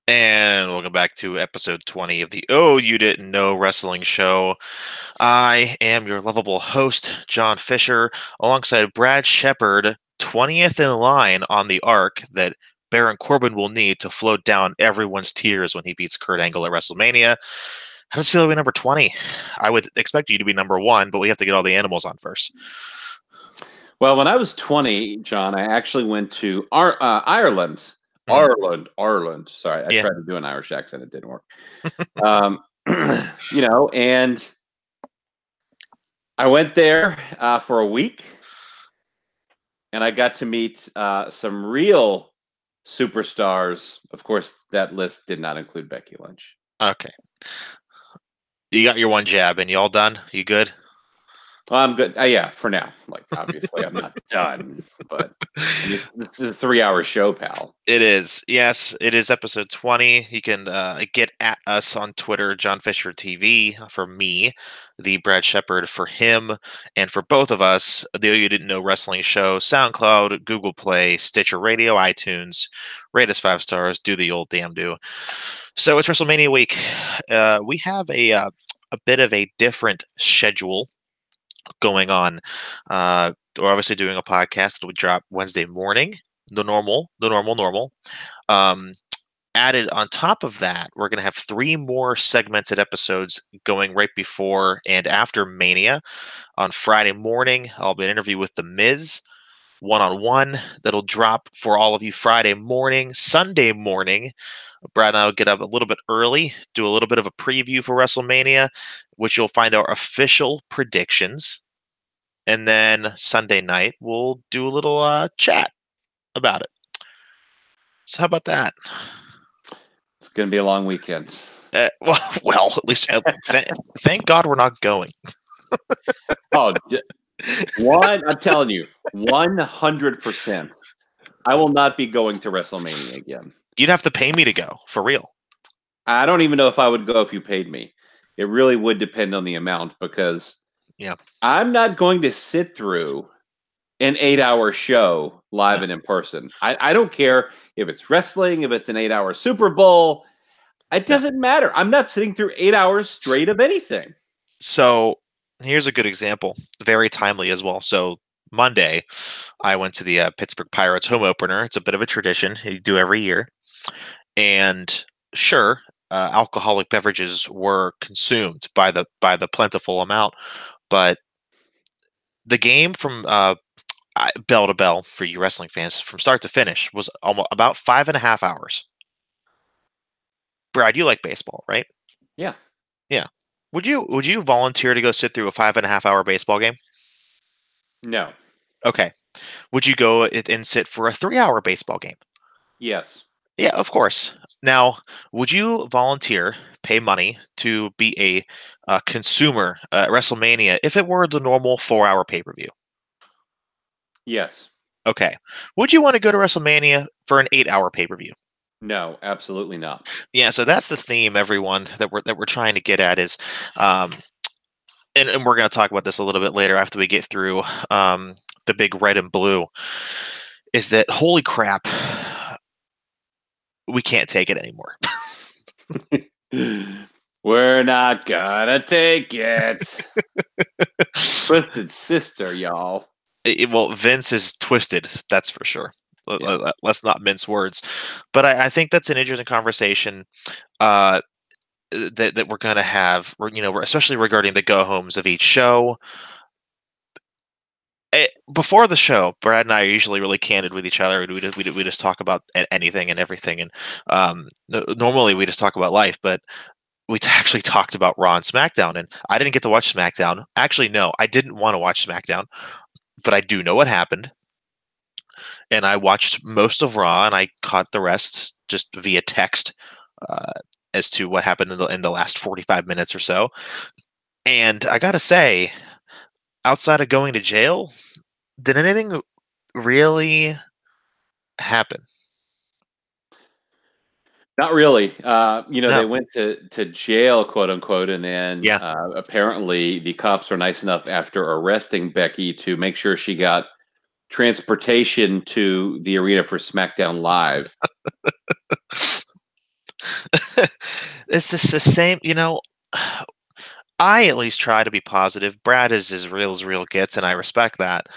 And welcome back to episode 20 of the Oh You Didn't Know Wrestling Show. I am your lovable host, John Fisher, alongside Brad Shepard, 20th in line on the arc that Baron Corbin will need to float down everyone's tears when he beats Kurt Angle at WrestleMania. How does it feel to be number 20? I would expect you to be number 1, but we have to get all the animals on first. Well, when I was 20, John, I actually went to Ireland. Ireland. Sorry, I Yeah. tried to do an Irish accent. It didn't work. And I went there for a week, and I got to meet some real superstars. Of course, that list did not include Becky Lynch. Okay. You got your one jab, and you all done? You good? I'm good. Yeah, for now. Like, obviously, I'm not done, but this is a 3-hour show, pal. It is. Yes, it is episode 20. You can get at us on Twitter, John Fisher TV for me, the Brad Shepard for him, and for both of us, the Oh You Didn't Know Wrestling Show, SoundCloud, Google Play, Stitcher Radio, iTunes. Rate us 5 stars. Do the old damn do. So it's WrestleMania week. We have a bit of a different schedule going on. We're obviously doing a podcast that would drop Wednesday morning, the normal. Added on top of that, we're going to have 3 more segmented episodes going right before and after Mania. On Friday morning, I'll be an interview with The Miz, one-on-one, that'll drop for all of you Friday morning. Sunday morning, Brad and I will get up a little bit early, do a little bit of a preview for WrestleMania, which you'll find our official predictions. And then Sunday night, we'll do a little chat about it. So how about that? It's going to be a long weekend. Well, at least thank God we're not going. I'm telling you, 100%. I will not be going to WrestleMania again. You'd have to pay me to go, for real. I don't even know if I would go if you paid me. It really would depend on the amount because I'm not going to sit through an 8-hour show live and in person. I don't care if it's wrestling, if it's an 8-hour Super Bowl. It doesn't matter. I'm not sitting through 8 hours straight of anything. So here's a good example. Very timely as well. So Monday, I went to the Pittsburgh Pirates home opener. It's a bit of a tradition you do every year. And sure, alcoholic beverages were consumed by the plentiful amount, but the game from bell to bell for you wrestling fans from start to finish was almost about 5.5 hours. Brad, you like baseball, right? Yeah. Would you volunteer to go sit through a 5.5 hour baseball game? No. Okay. Would you go and sit for a 3-hour baseball game? Yes. Yeah, of course. Now, would you volunteer, pay money to be a consumer at WrestleMania if it were the normal 4-hour pay-per-view? Yes. Okay. Would you want to go to WrestleMania for an 8-hour pay-per-view? No, absolutely not. Yeah, so that's the theme, everyone, that we're trying to get at is, and we're going to talk about this a little bit later after we get through the big red and blue, is that holy crap, we can't take it anymore. We're not gonna take it. Twisted Sister, y'all. Well, Vince is twisted, that's for sure. Let's not mince words. But I think that's an interesting conversation that we're going to have, especially regarding the go-homes of each show. Before the show, Brad and I are usually really candid with each other. We just talk about anything and everything. And normally we just talk about life, but we actually talked about Raw and SmackDown. And I didn't get to watch SmackDown. Actually, no, I didn't want to watch SmackDown. But I do know what happened. And I watched most of Raw, and I caught the rest just via text as to what happened in the last 45 minutes or so. And I gotta say, outside of going to jail, did anything really happen? Not really. They went to jail, quote unquote, and then apparently the cops were nice enough after arresting Becky to make sure she got transportation to the arena for SmackDown Live. It's just the same, I at least try to be positive. Brad is as real gets, and I respect that.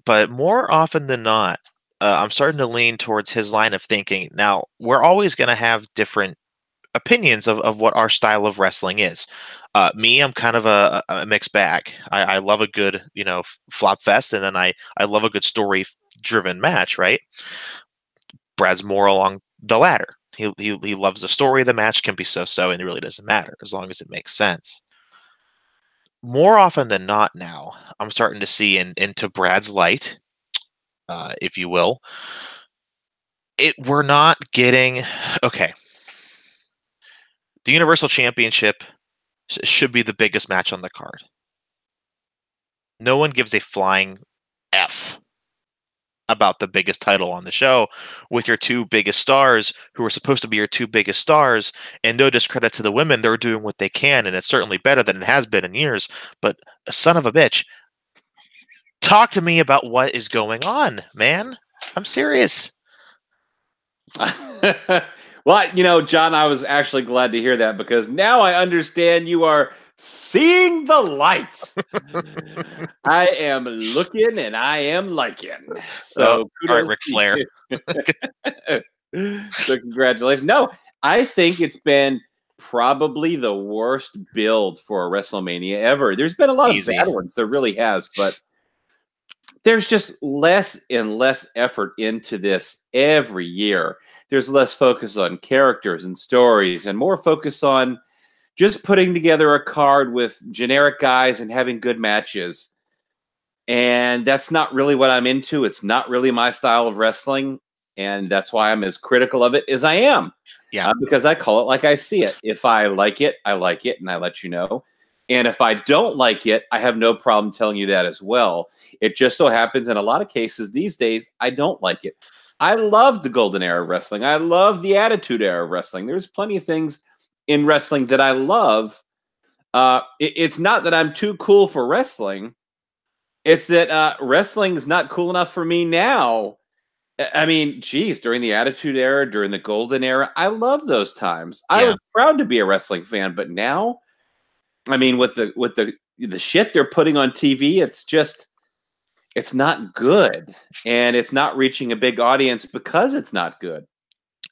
But more often than not, I'm starting to lean towards his line of thinking. Now, we're always going to have different opinions of what our style of wrestling is. Me, I'm kind of a mixed bag. I love a good, flop fest, and then I love a good story driven match, right? Brad's more along the latter. He loves the story. The match can be so, and it really doesn't matter as long as it makes sense. More often than not, now I'm starting to see into Brad's light, if you will. We're not getting okay. The Universal Championship should be the biggest match on the card. No one gives a flying F about the biggest title on the show with your two biggest stars who are supposed to be your two biggest stars. And no discredit to the women, they're doing what they can, and it's certainly better than it has been in years. But son of a bitch, talk to me about what is going on, man. I'm serious. Well, John, I was actually glad to hear that because now I understand you are seeing the light. I am looking and I am liking. So, all right, Ric Flair. So, congratulations. No, I think it's been probably the worst build for a WrestleMania ever. There's been a lot of bad ones. There really has, but there's just less and less effort into this every year. There's less focus on characters and stories and more focus on just putting together a card with generic guys and having good matches. And that's not really what I'm into. It's not really my style of wrestling. And that's why I'm as critical of it as I am. Yeah. Because I call it like I see it. If I like it, I like it, and I let you know. And if I don't like it, I have no problem telling you that as well. It just so happens in a lot of cases these days, I don't like it. I love the golden era of wrestling. I love the attitude era of wrestling. There's plenty of things in wrestling that I love. It's not that I'm too cool for wrestling. It's that wrestling is not cool enough for me now. I mean, geez, during the attitude era, during the golden era, I love those times. I was proud to be a wrestling fan, but now, I mean, with the shit they're putting on TV, it's not good, and it's not reaching a big audience because it's not good.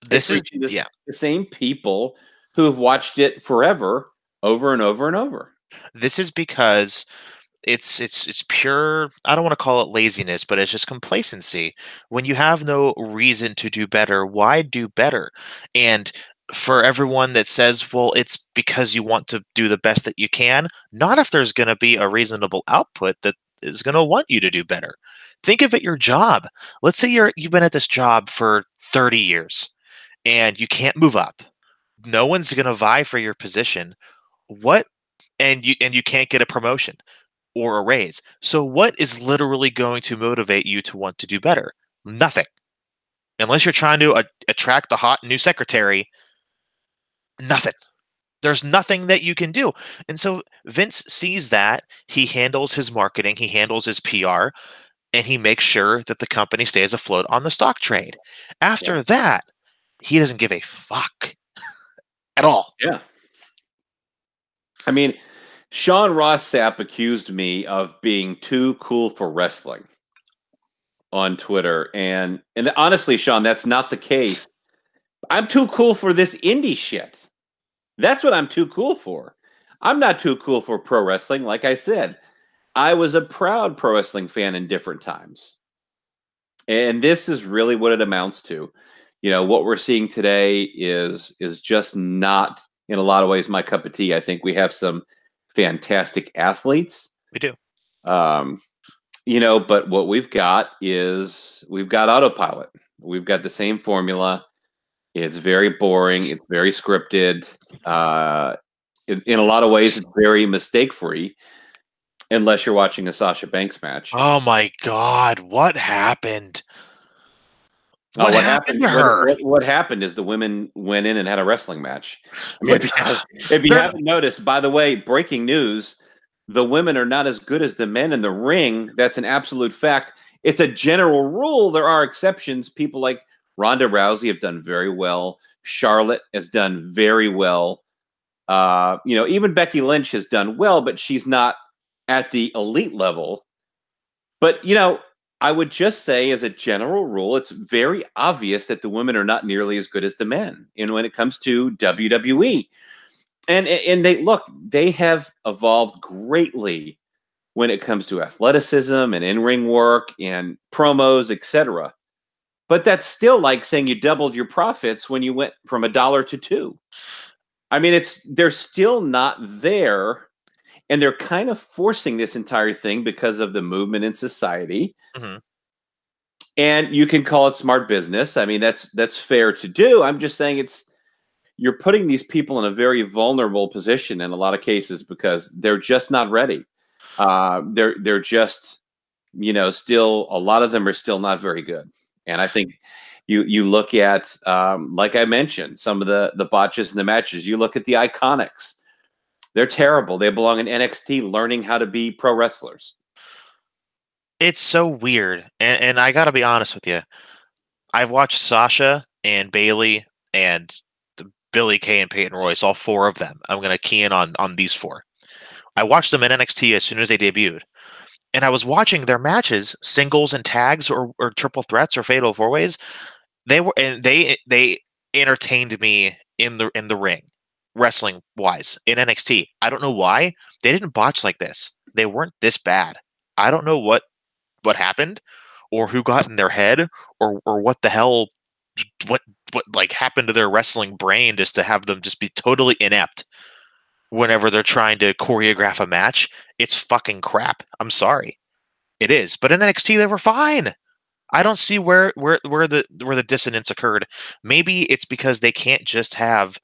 This is the same people who have watched it forever, over and over and over. This is because it's pure, I don't want to call it laziness, but it's just complacency. When you have no reason to do better, why do better? And for everyone that says, well, it's because you want to do the best that you can, not if there's going to be a reasonable output that is going to want you to do better. Think of it your job. Let's say you've been at this job for 30 years and you can't move up. No one's going to vie for your position. And you can't get a promotion or a raise. So what is literally going to motivate you to want to do better? Nothing. Unless you're trying to attract the hot new secretary, nothing. There's nothing that you can do. And so Vince sees that. He handles his marketing, he handles his PR, and he makes sure that the company stays afloat on the stock trade. After that, he doesn't give a fuck at all. Yeah. I mean, Sean Ross Sapp accused me of being too cool for wrestling on Twitter. And honestly, Sean, that's not the case. I'm too cool for this indie shit. That's what I'm too cool for. I'm not too cool for pro wrestling. Like I said, I was a proud pro wrestling fan in different times. And this is really what it amounts to. What we're seeing today is just not, in a lot of ways, my cup of tea. I think we have some fantastic athletes. We do. But what we've got autopilot. We've got the same formula. It's very boring. It's very scripted. In a lot of ways, it's very mistake-free, unless you're watching a Sasha Banks match. Oh my God! What happened? What happened to her? What happened is the women went in and had a wrestling match. I mean, if you haven't noticed, by the way, breaking news: the women are not as good as the men in the ring. That's an absolute fact. It's a general rule. There are exceptions. People like Ronda Rousey have done very well. Charlotte has done very well. Even Becky Lynch has done well, but she's not at the elite level. But, I would just say, as a general rule, it's very obvious that the women are not nearly as good as the men. And when it comes to WWE, and they have evolved greatly when it comes to athleticism and in-ring work and promos, etc. But that's still like saying you doubled your profits when you went from $1 to $2. I mean, they're still not there. And they're kind of forcing this entire thing because of the movement in society. Mm-hmm. And you can call it smart business. I mean, that's fair to do. I'm just saying you're putting these people in a very vulnerable position in a lot of cases because they're just not ready. They're just, still, a lot of them are still not very good. And I think you look at, like I mentioned, some of the botches in the matches. You look at the Iconics. They're terrible. They belong in NXT learning how to be pro wrestlers. It's so weird. And I got to be honest with you. I've watched Sasha and Bayley and Billie Kay and Peyton Royce, all four of them. I'm going to key in on these four. I watched them in NXT as soon as they debuted. And I was watching their matches, singles and tags or triple threats or fatal four ways. They entertained me in the ring. Wrestling wise in NXT. I don't know why they didn't botch like this. They weren't this bad. I don't know what happened or who got in their head or what the hell what like happened to their wrestling brain just to have them just be totally inept whenever they're trying to choreograph a match. It's fucking crap. I'm sorry. It is. But in NXT they were fine. I don't see where the dissonance occurred. Maybe it's because they can't just have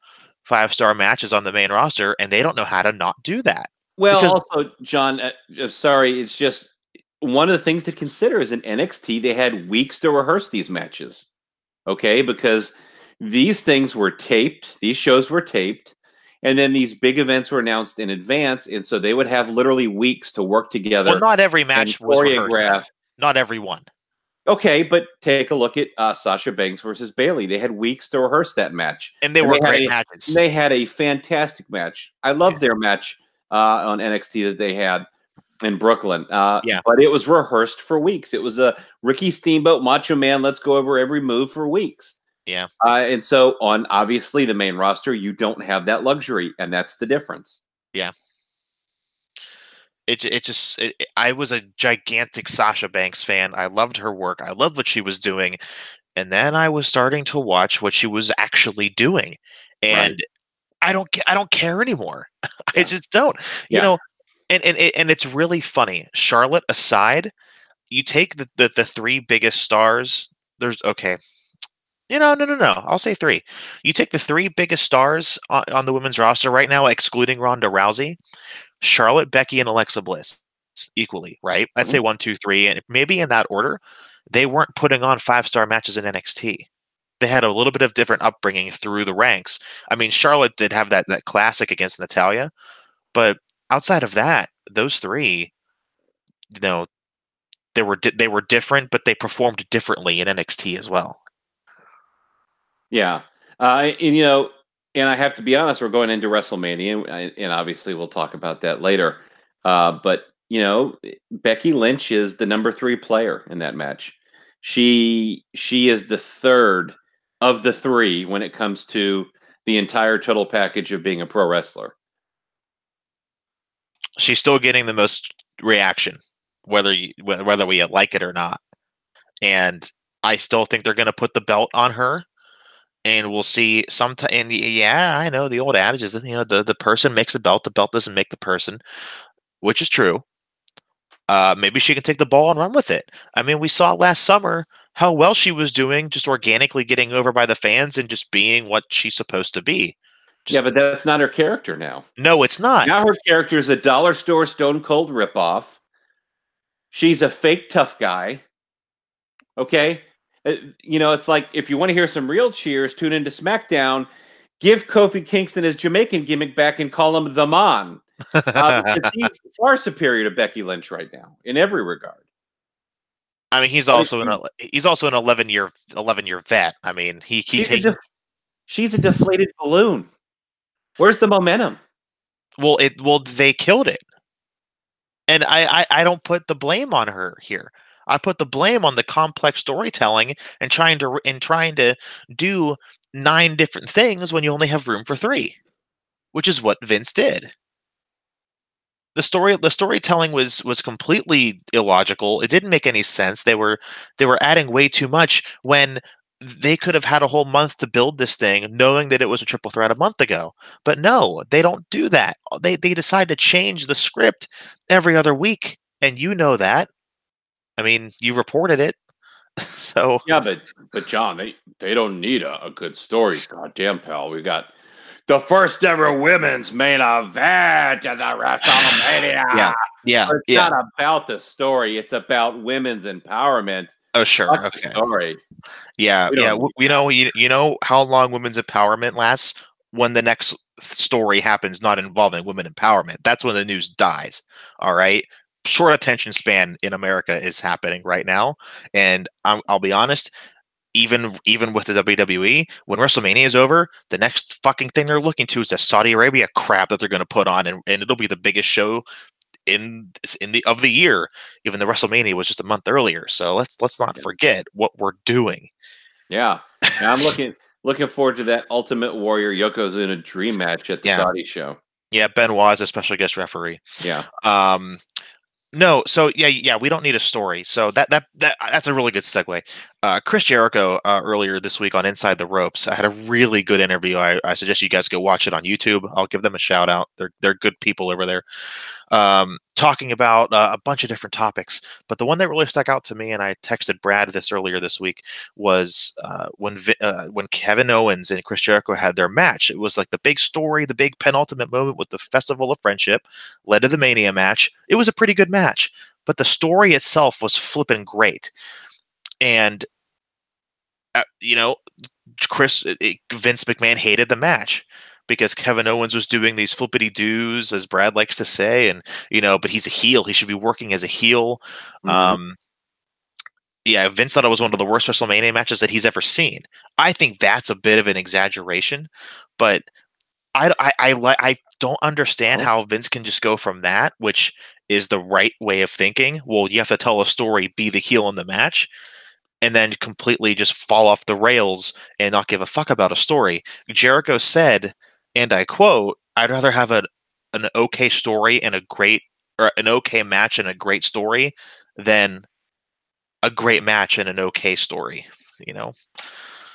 5-star matches on the main roster, and they don't know how to not do that. Well, also, John, sorry, it's just one of the things to consider is in NXT, they had weeks to rehearse these matches, okay? Because these things were taped, these shows were taped, and then these big events were announced in advance, and so they would have literally weeks to work together. Well, not every match was rehearsed. Not every one. Okay, but take a look at Sasha Banks versus Bayley. They had weeks to rehearse that match. And they were great matches. They had a fantastic match. I love their match on NXT that they had in Brooklyn. But it was rehearsed for weeks. It was a Ricky Steamboat, Macho Man, let's go over every move for weeks. Yeah. And so on, obviously, the main roster, you don't have that luxury, and that's the difference. Yeah. I was a gigantic Sasha Banks fan. I loved her work. I loved what she was doing. And then I was starting to watch what she was actually doing. And I don't care anymore. I just don't. You know, and it's really funny. Charlotte aside, you take the three biggest stars. There's okay. No. I'll say three. You take the three biggest stars on the women's roster right now, excluding Ronda Rousey. Charlotte, Becky, and Alexa Bliss equally, right? I'd say 1, 2, 3, and maybe in that order. They weren't putting on 5-star matches in NXT. They had a little bit of different upbringing through the ranks. I mean, Charlotte did have that classic against Natalya, but outside of that, those three, they were different, but they performed differently in NXT as well. Yeah, and I have to be honest, we're going into WrestleMania, and obviously we'll talk about that later. But, Becky Lynch is the number 3 player in that match. She is the third of the 3 when it comes to the entire total package of being a pro wrestler. She's still getting the most reaction, whether we like it or not. And I still think they're going to put the belt on her. And we'll see sometime. And yeah, I know the old adage is that the person makes the belt doesn't make the person, which is true. Maybe she can take the ball and run with it. I mean, we saw last summer how well she was doing, just organically getting over by the fans and just being what she's supposed to be. But that's not her character now. No, it's not. Now her character is a dollar store Stone Cold ripoff. She's a fake tough guy. Okay. It's like, if you want to hear some real cheers, tune into SmackDown, give Kofi Kingston his Jamaican gimmick back and call him the Man. He's far superior to Becky Lynch right now in every regard. I mean, he's also an 11-year vet. I mean, he She's a deflated balloon. Where's the momentum? Well, they killed it. And I don't put the blame on her here. I put the blame on the complex storytelling and trying to do 9 different things when you only have room for 3, which is what Vince did. The storytelling was completely illogical. It didn't make any sense. They were adding way too much when they could have had a whole month to build this thing, knowing that it was a triple threat a month ago. But no, they don't do that. They decide to change the script every other week, and you know that. I mean, you reported it. So yeah, but John, they don't need a good story. Goddamn, pal, we got the first ever women's main event at the WrestleMania. yeah, It's not about the story; it's about women's empowerment. Oh, sure. Fuck Okay. the story. Yeah. You know how long women's empowerment lasts? When the next story happens not involving women empowerment. That's when the news dies. All right. Short attention span in America is happening right now, and I'll be honest. Even with the WWE, when WrestleMania is over, the next fucking thing they're looking to is the Saudi Arabia crap that they're going to put on, and it'll be the biggest show of the year. Even the WrestleMania was just a month earlier, so let's not forget what we're doing. Yeah, and I'm looking forward to that Ultimate Warrior Yokozuna Dream match at the Saudi show. Yeah, Benoit is a special guest referee. Yeah. No, so yeah, we don't need a story. So that's a really good segue. Chris Jericho earlier this week on Inside the Ropes, I had a really good interview. I suggest you guys go watch it on YouTube. I'll give them a shout out. They're good people over there. Talking about a bunch of different topics. But the one that really stuck out to me, and I texted Brad this earlier this week, was when Kevin Owens and Chris Jericho had their match. It was like the big story, the big penultimate moment with the Festival of Friendship, led to the Mania match. It was a pretty good match, but the story itself was flipping great. And Vince McMahon hated the match because Kevin Owens was doing these flippity doos, as Brad likes to say, and but he's a heel. He should be working as a heel. Mm-hmm. Yeah, Vince thought it was one of the worst WrestleMania matches that he's ever seen. I think that's a bit of an exaggeration, but I don't understand how Vince can just go from that, which is the right way of thinking. Well, you have to tell a story, be the heel in the match, and then completely just fall off the rails and not give a fuck about a story. Jericho said, and I quote, "I'd rather have an okay story and an okay match and a great story than a great match and an okay story."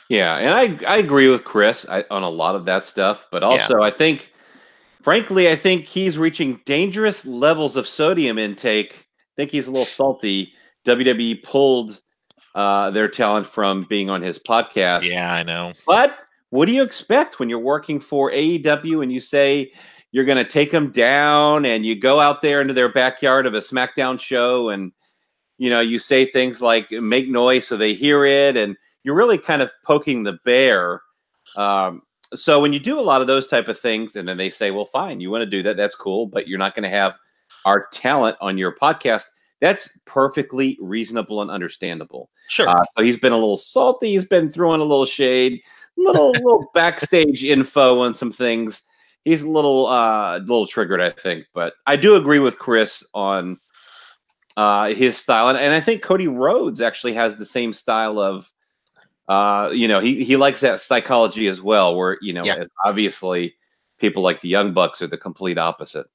Yeah, and I agree with Chris on a lot of that stuff, but also I think, frankly, he's reaching dangerous levels of sodium intake. I think he's a little salty. WWE pulled their talent from being on his podcast. Yeah, I know. But what do you expect when you're working for AEW and you say you're going to take them down and you go out there into their backyard of a SmackDown show and you say things like make noise so they hear it, and you're really kind of poking the bear. So when you do a lot of those type of things and then they say, well, fine, you want to do that, that's cool, but you're not going to have our talent on your podcast. That's perfectly reasonable and understandable. Sure. So he's been a little salty. He's been throwing a little shade, little backstage info on some things. He's a little triggered, I think. But I do agree with Chris on his style, and I think Cody Rhodes actually has the same style of, he likes that psychology as well. Where obviously people like the Young Bucks are the complete opposite.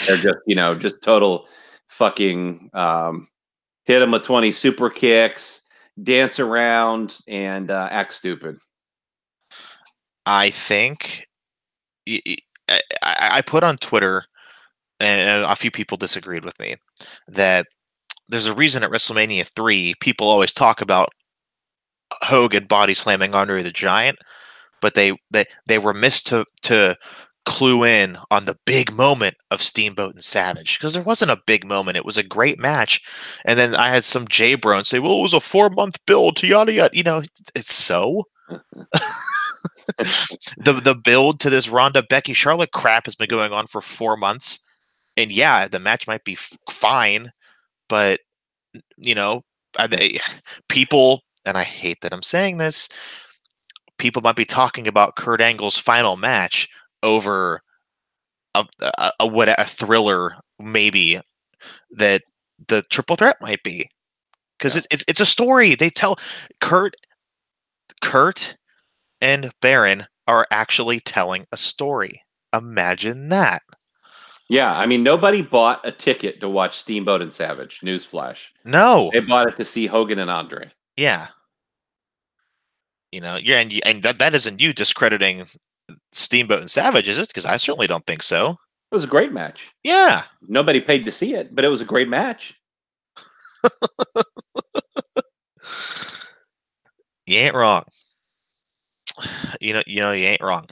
They're just total fucking hit them with 20 super kicks, dance around, and act stupid. I think I put on Twitter, and a few people disagreed with me, that there's a reason at WrestleMania 3 people always talk about Hogan body slamming Andre the Giant, but they were missed to clue in on the big moment of Steamboat and Savage, because there wasn't a big moment. It was a great match. And then I had some J-Bro say, well, it was a 4-month build to yada yada. It's so. the build to this Ronda Becky Charlotte crap has been going on for 4 months. And yeah, the match might be fine, but people, and I hate that I'm saying this, people might be talking about Kurt Angle's final match over a thriller maybe that the triple threat might be, because it's a story they tell. Kurt and Baron are actually telling a story. Imagine that. Yeah, I mean, nobody bought a ticket to watch Steamboat and Savage. Newsflash. No, they bought it to see Hogan and Andre. Yeah, yeah, and that isn't you discrediting Steamboat and Savage, is it? Because I certainly don't think so. It was a great match. Yeah, nobody paid to see it, but it was a great match. You ain't wrong. You ain't wrong.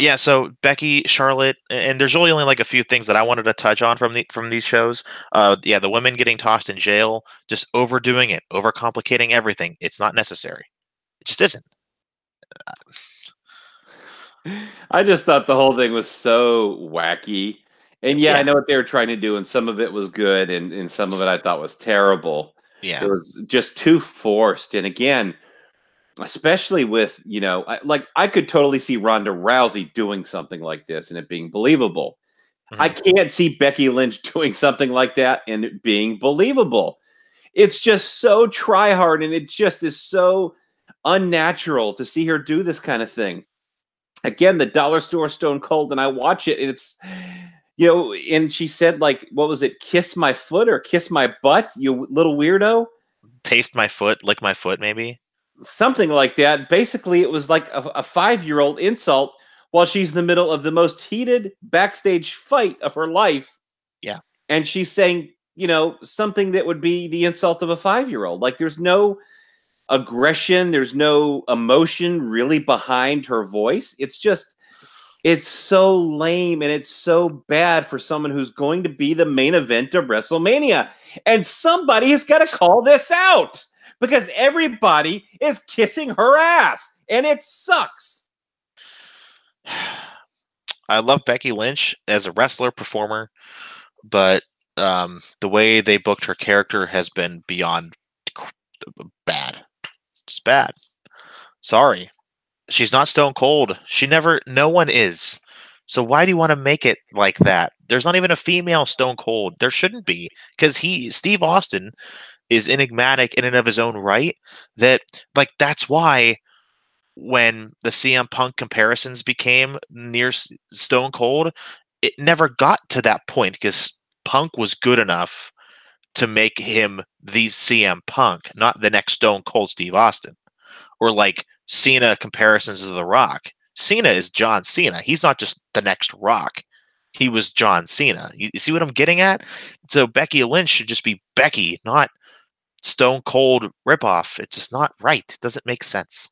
Yeah, so Becky, Charlotte, and there's really only like a few things that I wanted to touch on from these shows. Yeah, the women getting tossed in jail, just overdoing it, overcomplicating everything. It's not necessary. It just isn't. I just thought the whole thing was so wacky. And yeah, I know what they were trying to do, and some of it was good, and some of it I thought was terrible. Yeah. It was just too forced. And again, especially with, I could totally see Ronda Rousey doing something like this and it being believable. Mm-hmm. I can't see Becky Lynch doing something like that and it being believable. It's just so try hard, and it just is so unnatural to see her do this kind of thing. Again, the dollar store Stone Cold, and I watch it, and it's, and she said, like, what was it? Kiss my foot or kiss my butt, you little weirdo? Taste my foot, lick my foot, maybe? Something like that. Basically, it was like a 5-year-old insult while she's in the middle of the most heated backstage fight of her life. Yeah. And she's saying, something that would be the insult of a 5-year-old. Like, there's no aggression, there's no emotion really behind her voice. It's so lame, and it's so bad for someone who's going to be the main event of WrestleMania. And somebody has got to call this out, because everybody is kissing her ass, and it sucks. I love Becky Lynch as a wrestler, performer, but the way they booked her character has been beyond bad. It's bad. Sorry. She's not Stone Cold. No one is. So why do you want to make it like that? There's not even a female Stone Cold. There shouldn't be, because Steve Austin is enigmatic in and of his own right. That's why when the CM Punk comparisons became near Stone Cold, it never got to that point, because Punk was good enough to make him the CM Punk, not the next Stone Cold Steve Austin. Or like Cena comparisons to The Rock. Cena is John Cena. He's not just the next Rock. He was John Cena. You see what I'm getting at? So Becky Lynch should just be Becky, not Stone Cold ripoff. It's just not right. It doesn't make sense.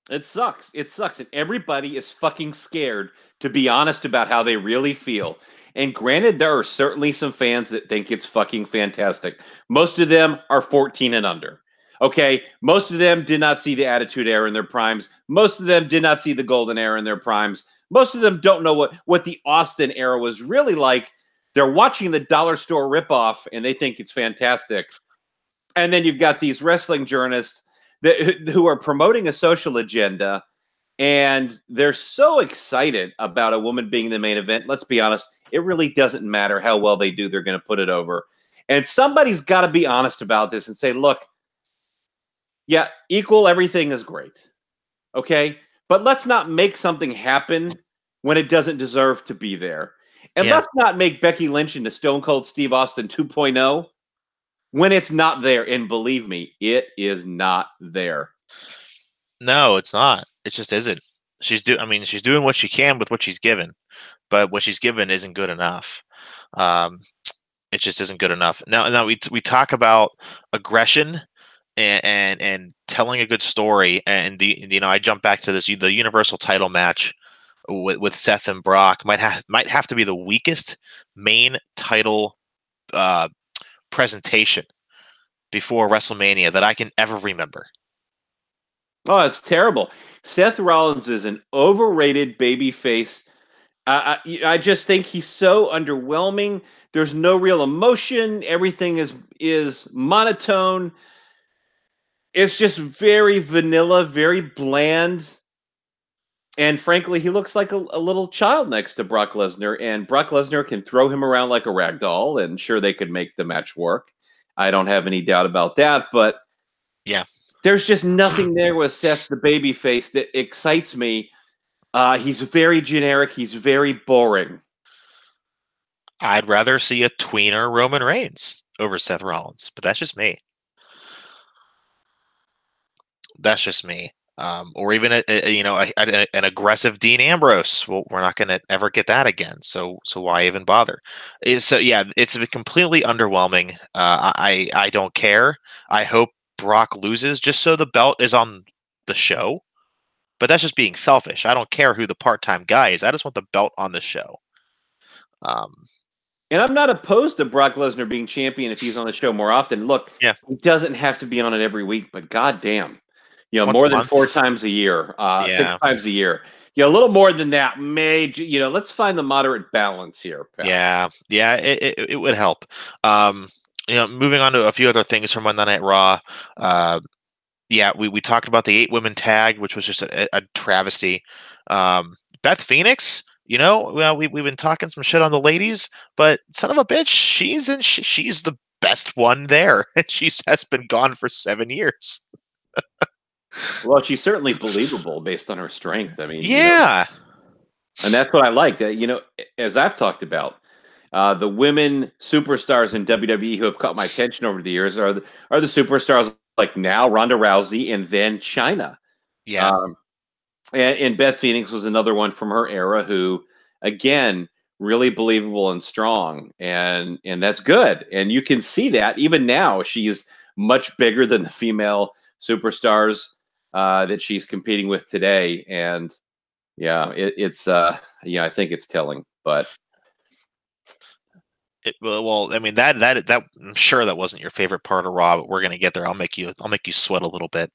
It sucks. It sucks. And everybody is fucking scared to be honest about how they really feel. And granted, there are certainly some fans that think it's fucking fantastic. Most of them are 14 and under. Okay, most of them did not see the Attitude Era in their primes. Most of them did not see the Golden Era in their primes. Most of them don't know what the Austin era was really like. They're watching the dollar store ripoff, and they think it's fantastic. And then you've got these wrestling journalists who are promoting a social agenda, and they're so excited about a woman being the main event. Let's be honest, it really doesn't matter how well they do. They're going to put it over. And somebody's got to be honest about this and say, look, yeah, equal everything is great. Okay? But let's not make something happen when it doesn't deserve to be there. And let's not make Becky Lynch into Stone Cold Steve Austin 2.0 when it's not there. And believe me, it is not there. No, it's not. It just isn't. She's doing what she can with what she's given, but what she's given isn't good enough. It just isn't good enough. Now we talk about aggression and telling a good story, and I jump back to the Universal title match with Seth and Brock might have to be the weakest main title presentation before WrestleMania that I can ever remember. Oh, it's terrible. Seth Rollins is an overrated babyface. I just think he's so underwhelming. There's no real emotion. Everything is monotone. It's just very vanilla, very bland. And frankly, he looks like a little child next to Brock Lesnar, and Brock Lesnar can throw him around like a rag doll, and sure, they could make the match work. I don't have any doubt about that, but yeah, there's just nothing there with Seth the babyface that excites me. He's very generic. He's very boring. I'd rather see a tweener Roman Reigns over Seth Rollins, but that's just me. That's just me. Or even an aggressive Dean Ambrose. Well, we're not going to ever get that again. So why even bother? So yeah, it's completely underwhelming. I don't care. I hope Brock loses just so the belt is on the show. But that's just being selfish. I don't care who the part-time guy is. I just want the belt on the show. And I'm not opposed to Brock Lesnar being champion if he's on the show more often. Look, yeah, he doesn't have to be on it every week, but goddamn. More than 4 times a year, 6 times a year. A little more than that may, let's find the moderate balance here. Pal. Yeah, it would help. Moving on to a few other things from Monday Night Raw. Yeah, we talked about the 8 women tag, which was just a travesty. Beth Phoenix, we've been talking some shit on the ladies, but son of a bitch, she's the best one there. She has been gone for 7 years. Well, she's certainly believable based on her strength. I mean, yeah, and that's what I like. As I've talked about, the women superstars in WWE who have caught my attention over the years are the superstars like now Ronda Rousey and then Chyna. Yeah, and Beth Phoenix was another one from her era who, again, really believable and strong, and that's good. And you can see that even now she's much bigger than the female superstars that she's competing with today. And yeah, it's I think it's telling. But well, I mean that I'm sure that wasn't your favorite part of Raw, but we're gonna get there. I'll make you sweat a little bit.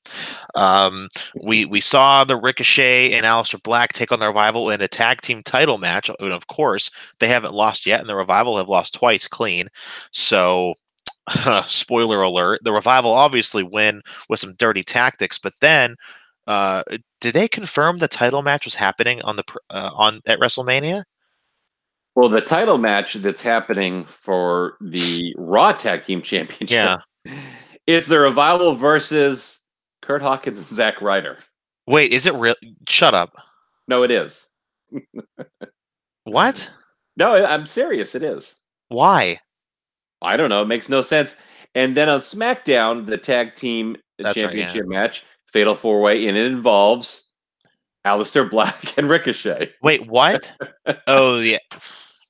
We saw the Ricochet and Aleister Black take on the Revival in a tag team title match, and of course they haven't lost yet, and the Revival have lost twice clean. So spoiler alert, the Revival obviously win with some dirty tactics, but then did they confirm the title match was happening on at WrestleMania? Well, the title match that's happening for the Raw Tag Team Championship, it's the Revival versus Kurt Hawkins and Zack Ryder. Wait, is it real? Shut up. No, it is. What? No, I'm serious. It is. Why? I don't know. It makes no sense. And then on SmackDown, the tag team championship match, Fatal 4-Way, and it involves Aleister Black and Ricochet. Wait, what? Oh, yeah.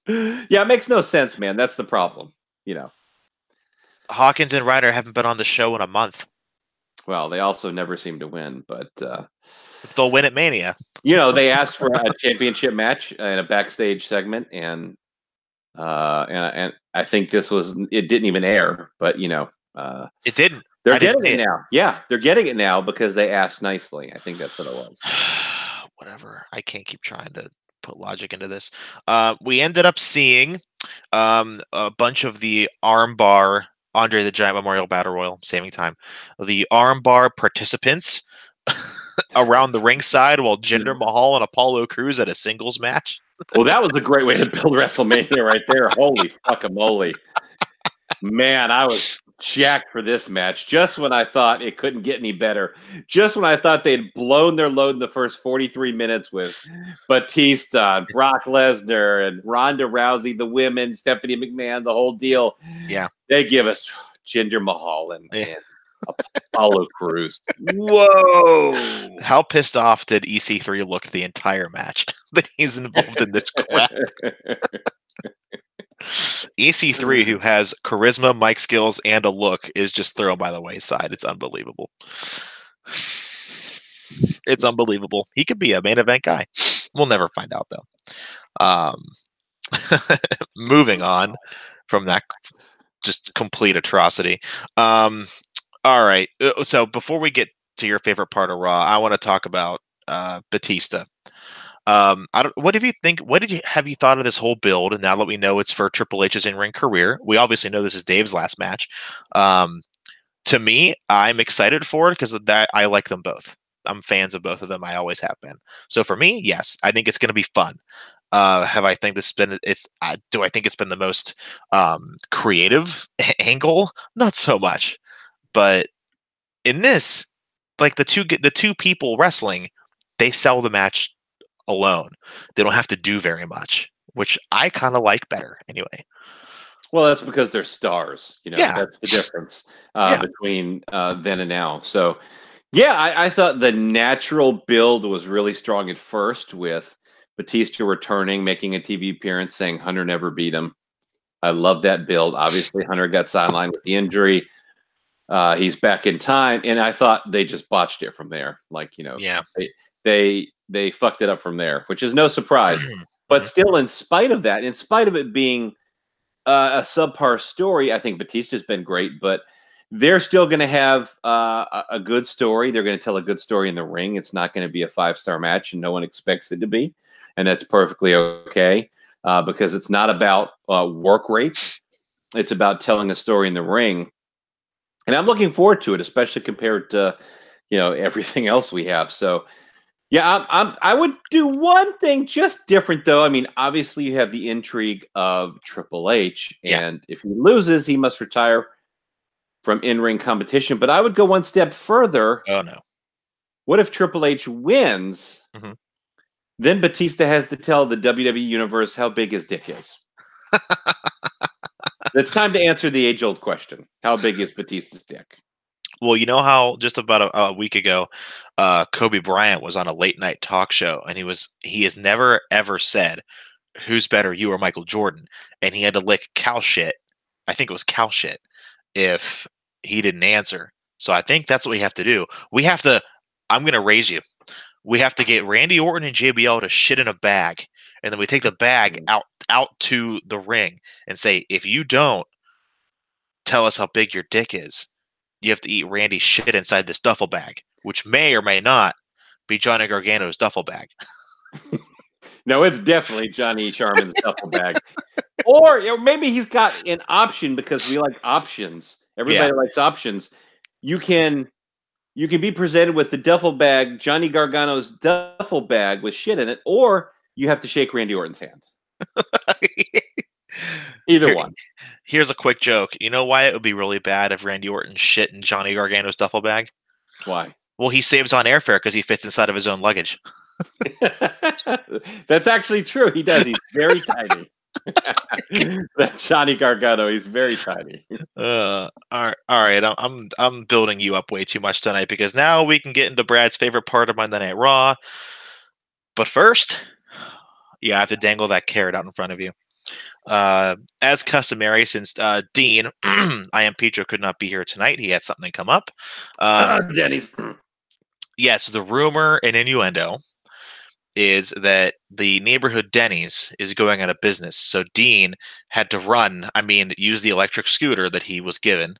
Yeah, it makes no sense, man. That's the problem. Hawkins and Ryder haven't been on the show in a month. Well, they also never seem to win, but they'll win at Mania. They asked for a championship match in a backstage segment, and I think it didn't even air, but it didn't. They're getting it now. Yeah, they're getting it now because they asked nicely. I think that's what it was. Whatever. I can't keep trying to put logic into this. We ended up seeing a bunch of the armbar Andre the Giant Memorial Battle Royal, saving time. The armbar participants around the ringside while Jinder Mahal and Apollo Crews at a singles match. Well, that was a great way to build WrestleMania right there. Holy fucking man, I was jacked for this match. Just when I thought it couldn't get any better. Just when I thought they'd blown their load in the first 43 minutes with Batista, and Brock Lesnar, and Ronda Rousey, the women, Stephanie McMahon, the whole deal. Yeah. They give us Jinder Mahal and Apollo Crews. Whoa! How pissed off did EC3 look the entire match that he's involved in this crap? EC3, who has charisma, mic skills, and a look, is just thrown by the wayside. It's unbelievable. It's unbelievable. He could be a main event guy. We'll never find out, though. Moving on from that just complete atrocity. All right. So before we get to your favorite part of Raw, I want to talk about Batista. What have you thought of this whole build? And now that we know it's for Triple H's in-ring career, we obviously know this is Dave's last match. To me, I'm excited for it because of that. I like them both. I'm fans of both of them. I always have been. So for me, yes, I think it's going to be fun. Have I think this been it's do I think it's been the most creative angle? Not so much. But in this, like the two people wrestling, they sell the match alone. They don't have to do very much, which I kind of like better anyway. Well, that's because they're stars. Yeah. That's the difference Yeah. between then and now. So, yeah, I thought the natural build was really strong at first with Batista returning, making a TV appearance, saying Hunter never beat him. I love that build. Obviously, Hunter got sidelined with the injury. He's back in time, and I thought they just botched it from there. Yeah. They fucked it up from there, which is no surprise. But still, in spite of that, in spite of it being a subpar story, I think Batista's been great, but they're still going to have a good story. They're going to tell a good story in the ring. It's not going to be a 5-star match, and no one expects it to be, and that's perfectly okay because it's not about work rate. It's about telling a story in the ring, and I'm looking forward to it, especially compared to everything else we have. So. Yeah, I would do one thing just different, though. I mean, obviously, you have the intrigue of Triple H, and if he loses, he must retire from in-ring competition. But I would go one step further. Oh, no. What if Triple H wins? Mm-hmm. Then Batista has to tell the WWE Universe how big his dick is. It's time to answer the age-old question. How big is Batista's dick? Well, you know how just about a week ago, Kobe Bryant was on a late night talk show, and he has never ever said who's better, you or Michael Jordan, and he had to lick cow shit. I think it was cow shit if he didn't answer. So I think that's what we have to do. We have to. I'm going to raise you. We have to get Randy Orton and JBL to shit in a bag, and then we take the bag out to the ring and say, if you don't tell us how big your dick is, you have to eat Randy's shit inside this duffel bag, which may or may not be Johnny Gargano's duffel bag. No, it's definitely Johnny Sharman's duffel bag. Or maybe he's got an option because we like options. Everybody likes options. You can be presented with the duffel bag, Johnny Gargano's duffel bag with shit in it, or you have to shake Randy Orton's hand. Either one. Here's a quick joke. You know why it would be really bad if Randy Orton shit in Johnny Gargano's duffel bag? Why? Well, he saves on airfare because he fits inside of his own luggage. That's actually true. He does. He's very tiny. That Johnny Gargano, he's very tiny. All right. I'm building you up way too much tonight because now we can get into Brad's favorite part of Monday Night Raw. But first, you have to dangle that carrot out in front of you. As customary, since Dean, I am Pietro, could not be here tonight. He had something come up. Denny's. Yes, the rumor and innuendo is that the neighborhood Denny's is going out of business. So Dean had to use the electric scooter that he was given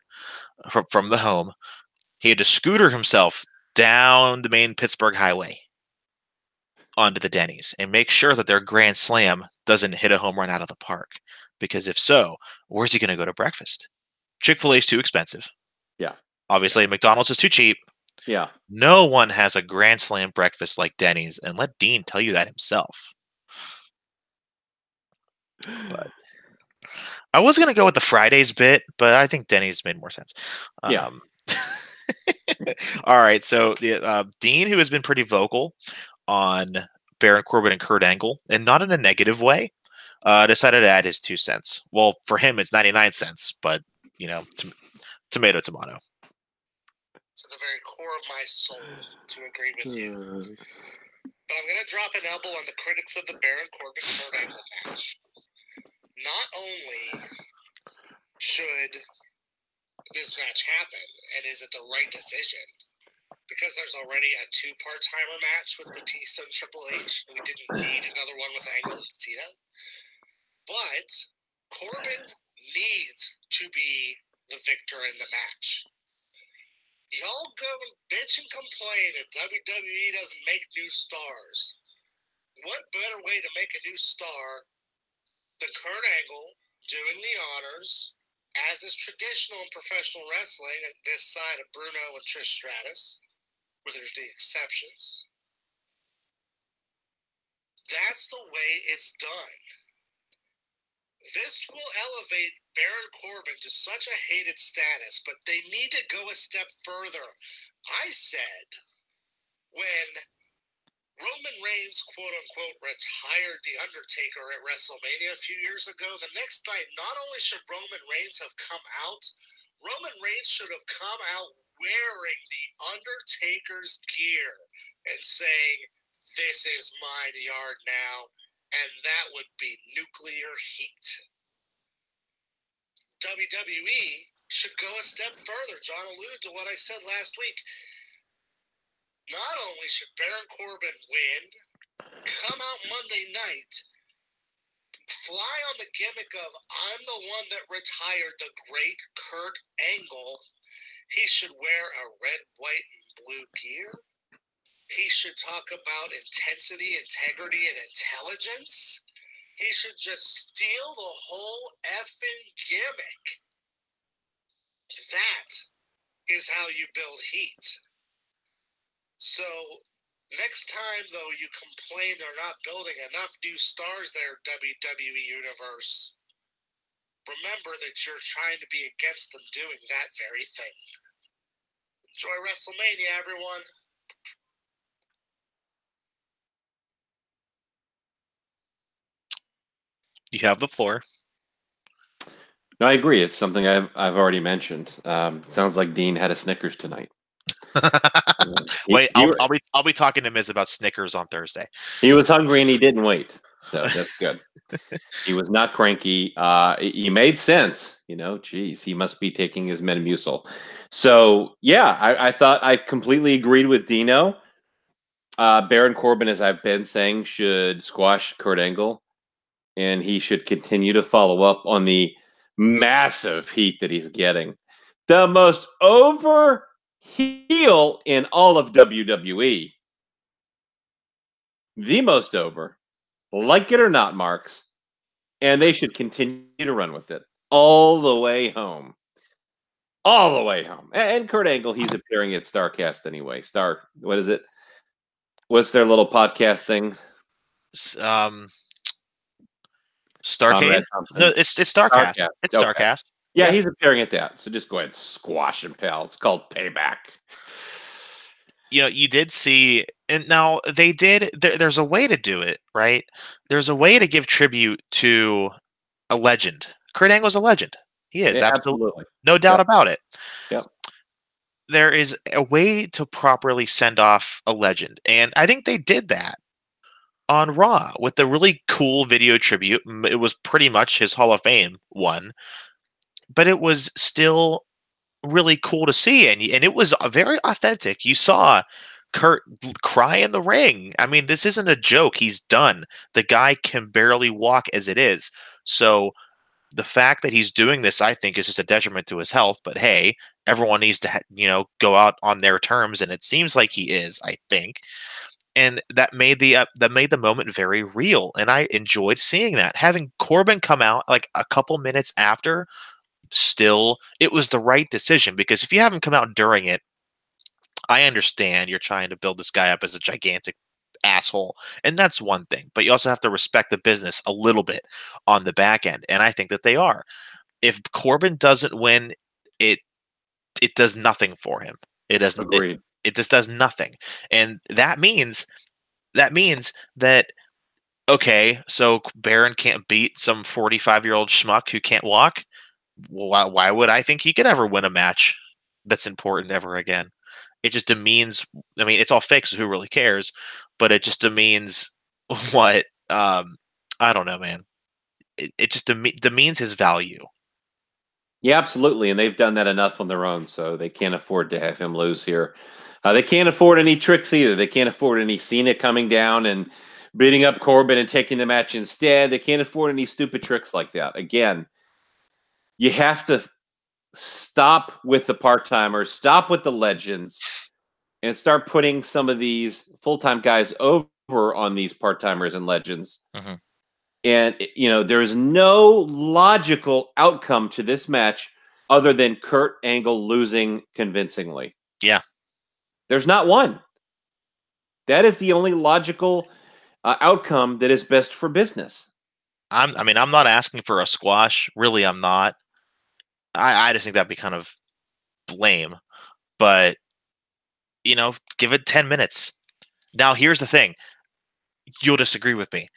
from the home. He had to scooter himself down the main Pittsburgh highway onto the Denny's and make sure that their Grand Slam doesn't hit a home run out of the park. Because if so, where's he going to go to breakfast? Chick-fil-A is too expensive. Yeah. Obviously, McDonald's is too cheap. Yeah. No one has a Grand Slam breakfast like Denny's, and let Dean tell you that himself. But I was going to go with the Fridays bit, but I think Denny's made more sense. Yeah. All right, so Dean, who has been pretty vocal on Baron Corbin and Kurt Angle, and not in a negative way, decided to add his 2 cents. Well, for him, it's 99 cents, but, tomato. To the very core of my soul to agree with you. But I'm going to drop an elbow on the critics of the Baron Corbin-Kurt Angle match. Not only should this match happen, and is it the right decision, because there's already a 2 part-timer match with Batista and Triple H, and we didn't need another one with Angle and Cena, but Corbin needs to be the victor in the match. Y'all go and bitch and complain that WWE doesn't make new stars. What better way to make a new star than Kurt Angle doing the honors as is traditional in professional wrestling, this side of Bruno and Trish Stratus, with the exceptions, that's the way it's done. This will elevate Baron Corbin to such a hated status, but they need to go a step further. I said when Roman Reigns, quote-unquote, retired The Undertaker at WrestleMania a few years ago, the next night, not only should Roman Reigns have come out, Roman Reigns should have come out wearing The Undertaker's gear and saying, "This is my yard now," and that would be nuclear heat. WWE should go a step further. John alluded to what I said last week. Not only should Baron Corbin win, come out Monday night, fly on the gimmick of "I'm the one that retired the great Kurt Angle." He should wear a red, white, and blue gear. He should talk about intensity, integrity, and intelligence. He should just steal the whole effing gimmick. That is how you build heat. So, next time, though, you complain they're not building enough new stars there, WWE Universe, remember that you're trying to be against them doing that very thing. Enjoy WrestleMania, everyone. You have the floor. No, I agree. It's something I've already mentioned. Sounds like Dean had a Snickers tonight. Wait, I'll be talking to Miz about Snickers on Thursday. He was hungry and he didn't wait, so that's good. He was not cranky. He made sense. Geez, he must be taking his Metamucil. So yeah, I thought I completely agreed with Dino. Baron Corbin, as I've been saying, should squash Kurt Angle, and he should continue to follow up on the massive heat that he's getting. The most over heel in all of WWE. The most over. Like it or not, Marks. And they should continue to run with it all the way home. All the way home. And Kurt Angle, he's appearing at StarCast anyway. What is it? What's their little podcast thing? Starcade? No, it's StarCast. It's okay. StarCast. Yeah, he's appearing at that. So just go ahead and squash him, pal. It's called Payback. You did see, and now they did. There's a way to do it, right? There's a way to give tribute to a legend. Kurt Angle's a legend. He is, absolutely. No doubt about it. Yep. There is a way to properly send off a legend, and I think they did that on Raw with the really cool video tribute. It was pretty much his Hall of Fame one, but it was still really cool to see, and it was very authentic. You saw Kurt cry in the ring. I mean, this isn't a joke. He's done. The guy can barely walk as it is. So the fact that he's doing this, I think, is just a detriment to his health. But hey, everyone needs to, go out on their terms, and it seems like he is, I think. And that made the moment very real, and I enjoyed seeing that. Having Corbin come out like a couple minutes after, still, it was the right decision, because if you haven't come out during it, I understand you're trying to build this guy up as a gigantic asshole, and that's one thing, but you also have to respect the business a little bit on the back end, and I think that they are. If Corbin doesn't win, it does nothing for him. It doesn't. Agreed. It just does nothing, and that means that okay, so Baron can't beat some 45-year-old schmuck who can't walk. Why would I think he could ever win a match that's important ever again? It just demeans. I mean, it's all fake, so who really cares? But it just demeans what? I don't know, man. It just demeans his value. Yeah, absolutely, and they've done that enough on their own, so they can't afford to have him lose here. They can't afford any tricks either. They can't afford any Cena coming down and beating up Corbin and taking the match instead. They can't afford any stupid tricks like that. Again, you have to stop with the part-timers, stop with the legends, and start putting some of these full-time guys over on these part-timers and legends. Mm-hmm. And, there's no logical outcome to this match other than Kurt Angle losing convincingly. Yeah. There's not one. That is the only logical outcome that is best for business. I'm not asking for a squash. Really, I'm not. I just think that'd be kind of lame. But, give it 10 minutes. Now, here's the thing. You'll disagree with me.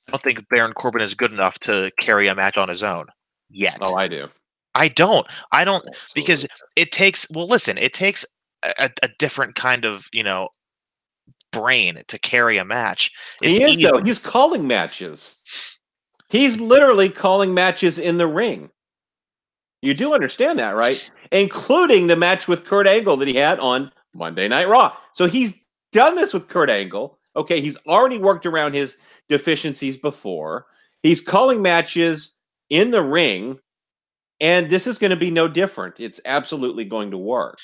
I don't think Baron Corbin is good enough to carry a match on his own yet. Oh, I do. I don't. Absolutely. Because it takes, it takes a different kind of, brain to carry a match. Though. He's calling matches. He's literally calling matches in the ring. You do understand that, right? Including the match with Kurt Angle that he had on Monday Night Raw. So he's done this with Kurt Angle. Okay, he's already worked around his deficiencies before. He's calling matches in the ring, and this is going to be no different. It's absolutely going to work.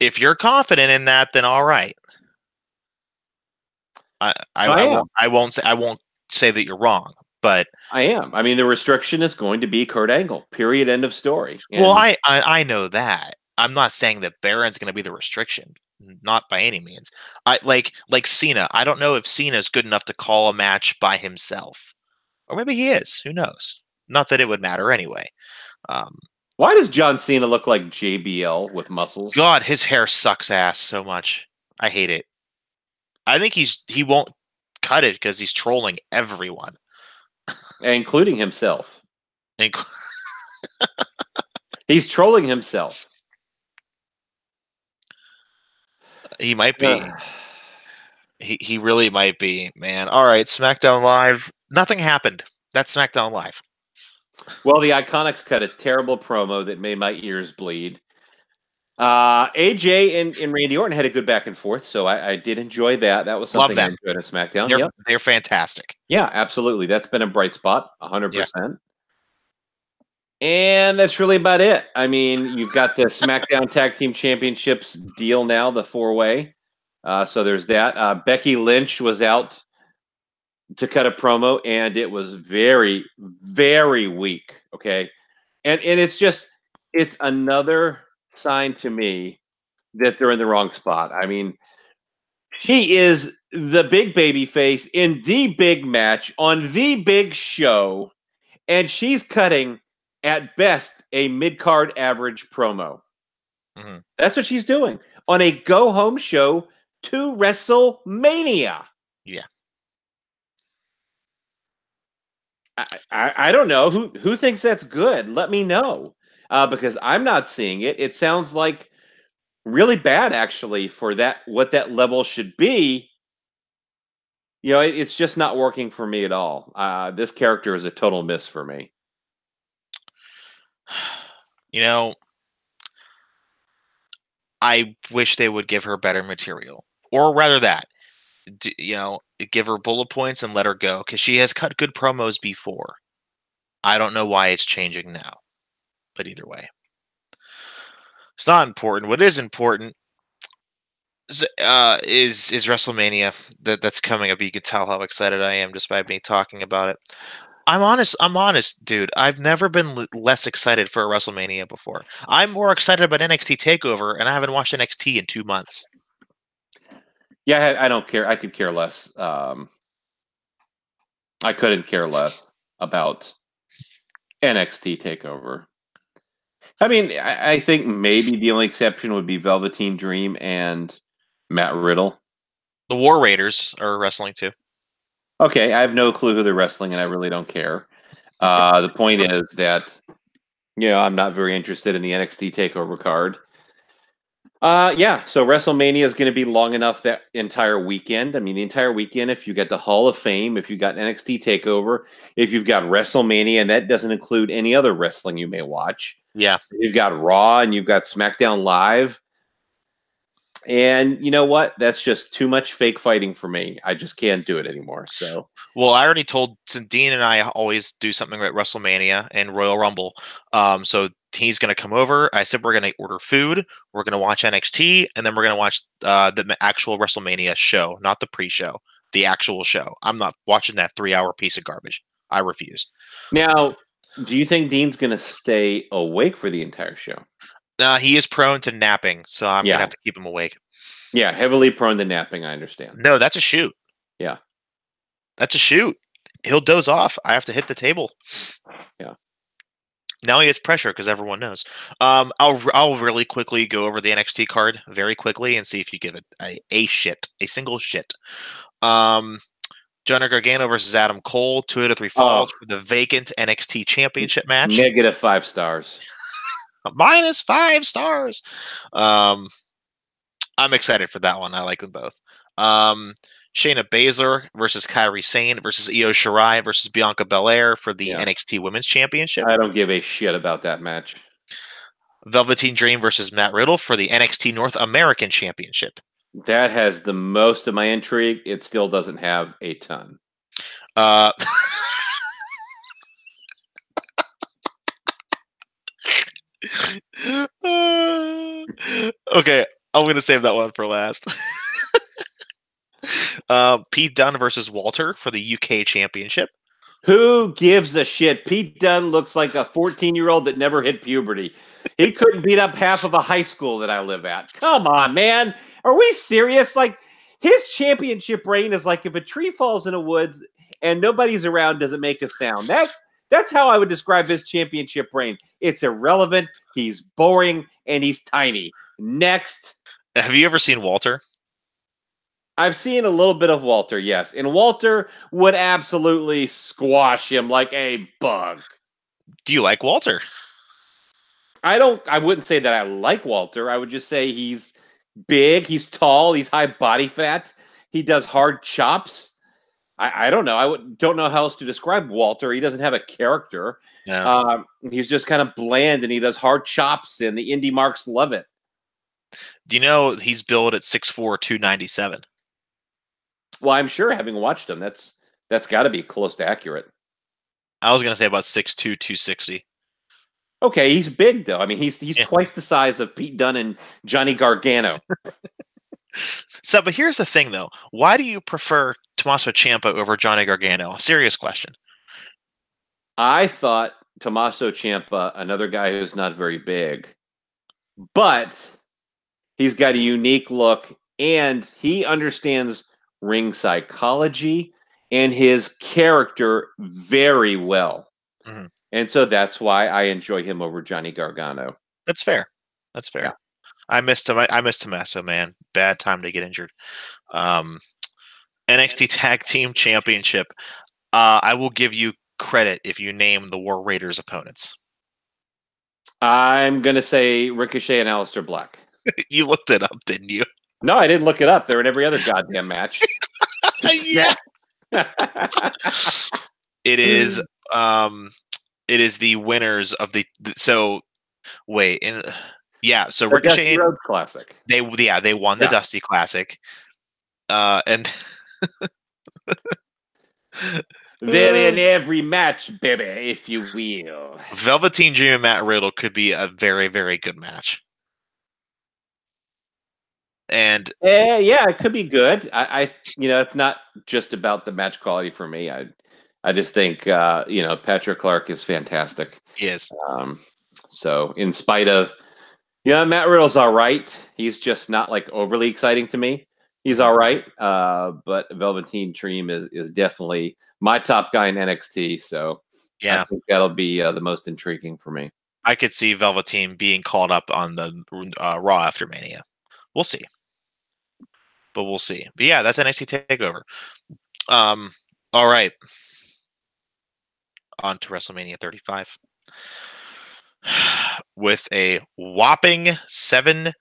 If you're confident in that, then all right. I won't say that you're wrong, but I am. I mean, the restriction is going to be Kurt Angle. Period. End of story. And well, I know that. I'm not saying that Baron's going to be the restriction. Not by any means. I like Cena. I don't know if Cena is good enough to call a match by himself, or maybe he is. Who knows? Not that it would matter anyway. Why does John Cena look like JBL with muscles? God, his hair sucks ass so much. I hate it. I think he won't cut it because he's trolling everyone, including himself. He's trolling himself. He might be. He really might be, man. All right, SmackDown Live. Nothing happened. That's SmackDown Live. Well, the Iconics cut a terrible promo that made my ears bleed. AJ and Randy Orton had a good back and forth, so I did enjoy that. That was something I enjoyed on SmackDown. They're fantastic. Yeah, absolutely. That's been a bright spot, 100%. And that's really about it. I mean, you've got the SmackDown Tag Team Championships deal now, the 4-way. So there's that. Becky Lynch was out to cut a promo, and it was very, very weak. Okay. And it's another sign to me that they're in the wrong spot. I mean, she is the big baby face in the big match on the big show, and she's cutting at best a mid-card average promo. Mm-hmm. That's what she's doing on a go-home show to WrestleMania. Yeah. I don't know. Who thinks that's good? Let me know. Because I'm not seeing it. It sounds like really bad, actually, for what that level should be. It's just not working for me at all. This character is a total miss for me. I wish they would give her better material, or rather that, give her bullet points and let her go, because she has cut good promos before. I don't know why it's changing now. But either way, it's not important. What is important is WrestleMania that's coming up. You can tell how excited I am just by me talking about it. I'm honest, dude. I've never been less excited for a WrestleMania before. I'm more excited about NXT TakeOver, and I haven't watched NXT in 2 months. Yeah, I don't care. I could care less. I couldn't care less about NXT TakeOver. I mean, I think maybe the only exception would be Velveteen Dream and Matt Riddle. The War Raiders are wrestling too. Okay, I have no clue who they're wrestling, and I really don't care. The point is that, I'm not very interested in the NXT TakeOver card. So WrestleMania is going to be long enough that entire weekend. I mean, the entire weekend, if you got the Hall of Fame, if you got NXT TakeOver, if you've got WrestleMania, and that doesn't include any other wrestling you may watch. Yeah. You've got Raw and you've got SmackDown Live. And you know what? That's just too much fake fighting for me. I just can't do it anymore. So, well, I already told Dean and I always do something at WrestleMania and Royal Rumble. So he's going to come over. I said we're going to order food. We're going to watch NXT, and then we're going to watch the actual WrestleMania show, not the pre-show. the actual show. I'm not watching that 3-hour piece of garbage. I refuse. Now, do you think Dean's going to stay awake for the entire show? He is prone to napping, so I'm going to have to keep him awake. Yeah, heavily prone to napping, I understand. No, that's a shoot. Yeah. That's a shoot. He'll doze off. I have to hit the table. Yeah. Now he has pressure because everyone knows. I'll really quickly go over the NXT card very quickly and see if you give it a single shit. Johnny Gargano versus Adam Cole, 2 out of 3 falls for the vacant NXT Championship match. -5 stars. -5 stars. I'm excited for that one. I like them both. Shayna Baszler versus Kairi Sane versus Io Shirai versus Bianca Belair for the NXT Women's Championship. I don't give a shit about that match. Velveteen Dream versus Matt Riddle for the NXT North American Championship. That has the most of my intrigue. It still doesn't have a ton. Okay, I'm going to save that one for last. Pete Dunne versus Walter for the UK Championship. Who gives a shit? Pete Dunne looks like a 14-year-old that never hit puberty. He couldn't beat up half of a high school that I live at. Come on, man. Are we serious? Like, his championship reign is like if a tree falls in a woods and nobody's around, doesn't make a sound. That's how I would describe his championship reign. It's irrelevant. He's boring and he's tiny. Next. Have you ever seen Walter? I've seen a little bit of Walter, yes. And Walter would absolutely squash him like a bug. Do you like Walter? I wouldn't say that I like Walter. I would just say he's big, he's tall, he's high body fat. He does hard chops. I don't know. Don't know how else to describe Walter. He doesn't have a character. No. He's just kind of bland, and he does hard chops, and the indie marks love it. Do you know he's billed at 6'4", 297? Well, I'm sure, having watched him, that's got to be close to accurate. I was going to say about 6'2", 260. Okay, he's big, though. I mean, he's twice the size of Pete Dunne and Johnny Gargano. So, but here's the thing, though. Why do you prefer Tommaso Ciampa over Johnny Gargano? A serious question. I thought Tommaso Ciampa, another guy who's not very big, but he's got a unique look, and he understands ring psychology and his character very well. Mm-hmm. And so that's why I enjoy him over Johnny Gargano. That's fair. That's fair. Yeah. I missed Tommaso, man. Bad time to get injured. NXT Tag Team Championship. I will give you credit if you name the War Raiders opponents. I'm going to say Ricochet and Aleister Black. You looked it up, didn't you? No, I didn't look it up. They're in every other goddamn match. Yeah. It is the winners of the so wait, so the Ricochet Dusty Rhodes Classic. They won the Dusty Classic. And they're in every match, baby, if you will. Velveteen Dream and Matt Riddle could be a very, very good match. And yeah, it could be good. I it's not just about the match quality for me. I just think Patrick Clark is fantastic. He is. So in spite of Matt Riddle's all right. He's just not like overly exciting to me. He's all right. But Velveteen Dream is definitely my top guy in NXT. So yeah, I think that'll be the most intriguing for me. I could see Velveteen being called up on the Raw after Mania. We'll see. But we'll see. But yeah, that's NXT TakeOver. All right. On to WrestleMania 35. With a whopping 17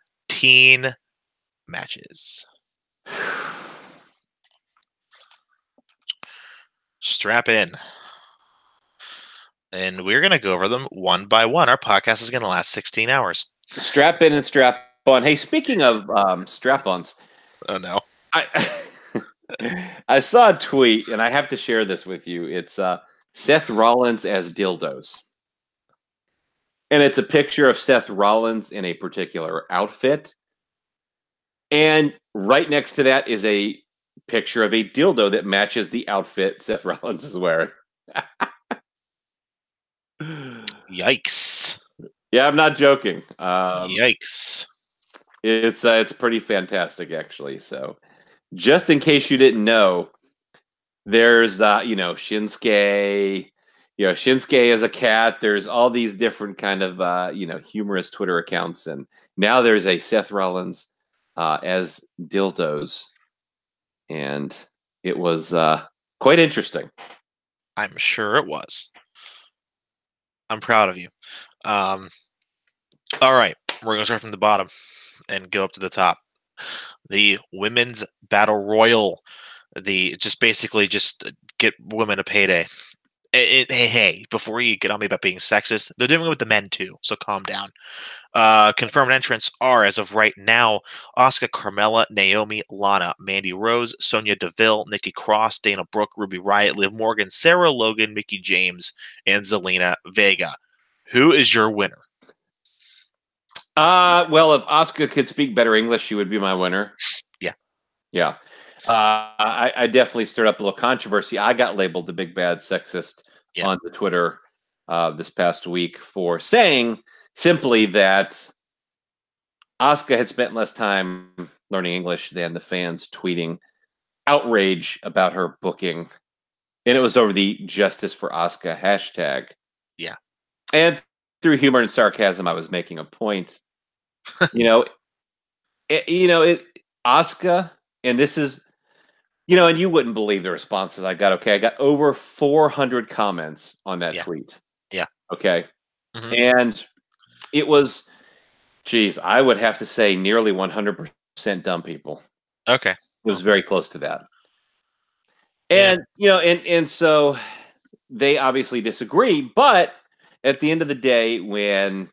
matches. Strap in. And we're going to go over them one by one. Our podcast is going to last 16 hours. Strap in and strap on. Hey, speaking of strap-ons. Oh, no. I saw a tweet, and I have to share this with you. It's Seth Rollins as dildos. And it's a picture of Seth Rollins in a particular outfit. And right next to that is a picture of a dildo that matches the outfit Seth Rollins is wearing. Yikes. Yeah, I'm not joking. Yikes. It's pretty fantastic, actually. So, just in case you didn't know, there's Shinsuke. Shinsuke is a cat. There's all these different kind of humorous Twitter accounts, and now there's a Seth Rollins as dildos, and it was quite interesting. I'm sure it was. I'm proud of you. All right, we're gonna start from the bottom and go up to the top. The women's battle royal. Just get women a payday. Hey, before you get on me about being sexist, they're doing it with the men too, so calm down. Confirmed entrants are, as of right now, Asuka, Carmella, Naomi, Lana, Mandy Rose, Sonya Deville, Nikki Cross, Dana Brooke, Ruby Riott, Liv Morgan, Sarah Logan, Mickie James, and Zelina Vega. Who is your winner? Well, if Asuka could speak better English, she would be my winner. Yeah. I definitely stirred up a little controversy. I got labeled the big bad sexist on the Twitter this past week for saying simply that Asuka had spent less time learning English than the fans tweeting outrage about her booking. And it was over the Justice for Asuka hashtag. Yeah. And through humor and sarcasm, I was making a point. Asuka, and this is, and you wouldn't believe the responses I got. Okay, I got over 400 comments on that tweet. Yeah. Okay. Mm-hmm. And it was, I would have to say nearly 100% dumb people. Okay. It was very close to that. And, and so they obviously disagree. But at the end of the day, when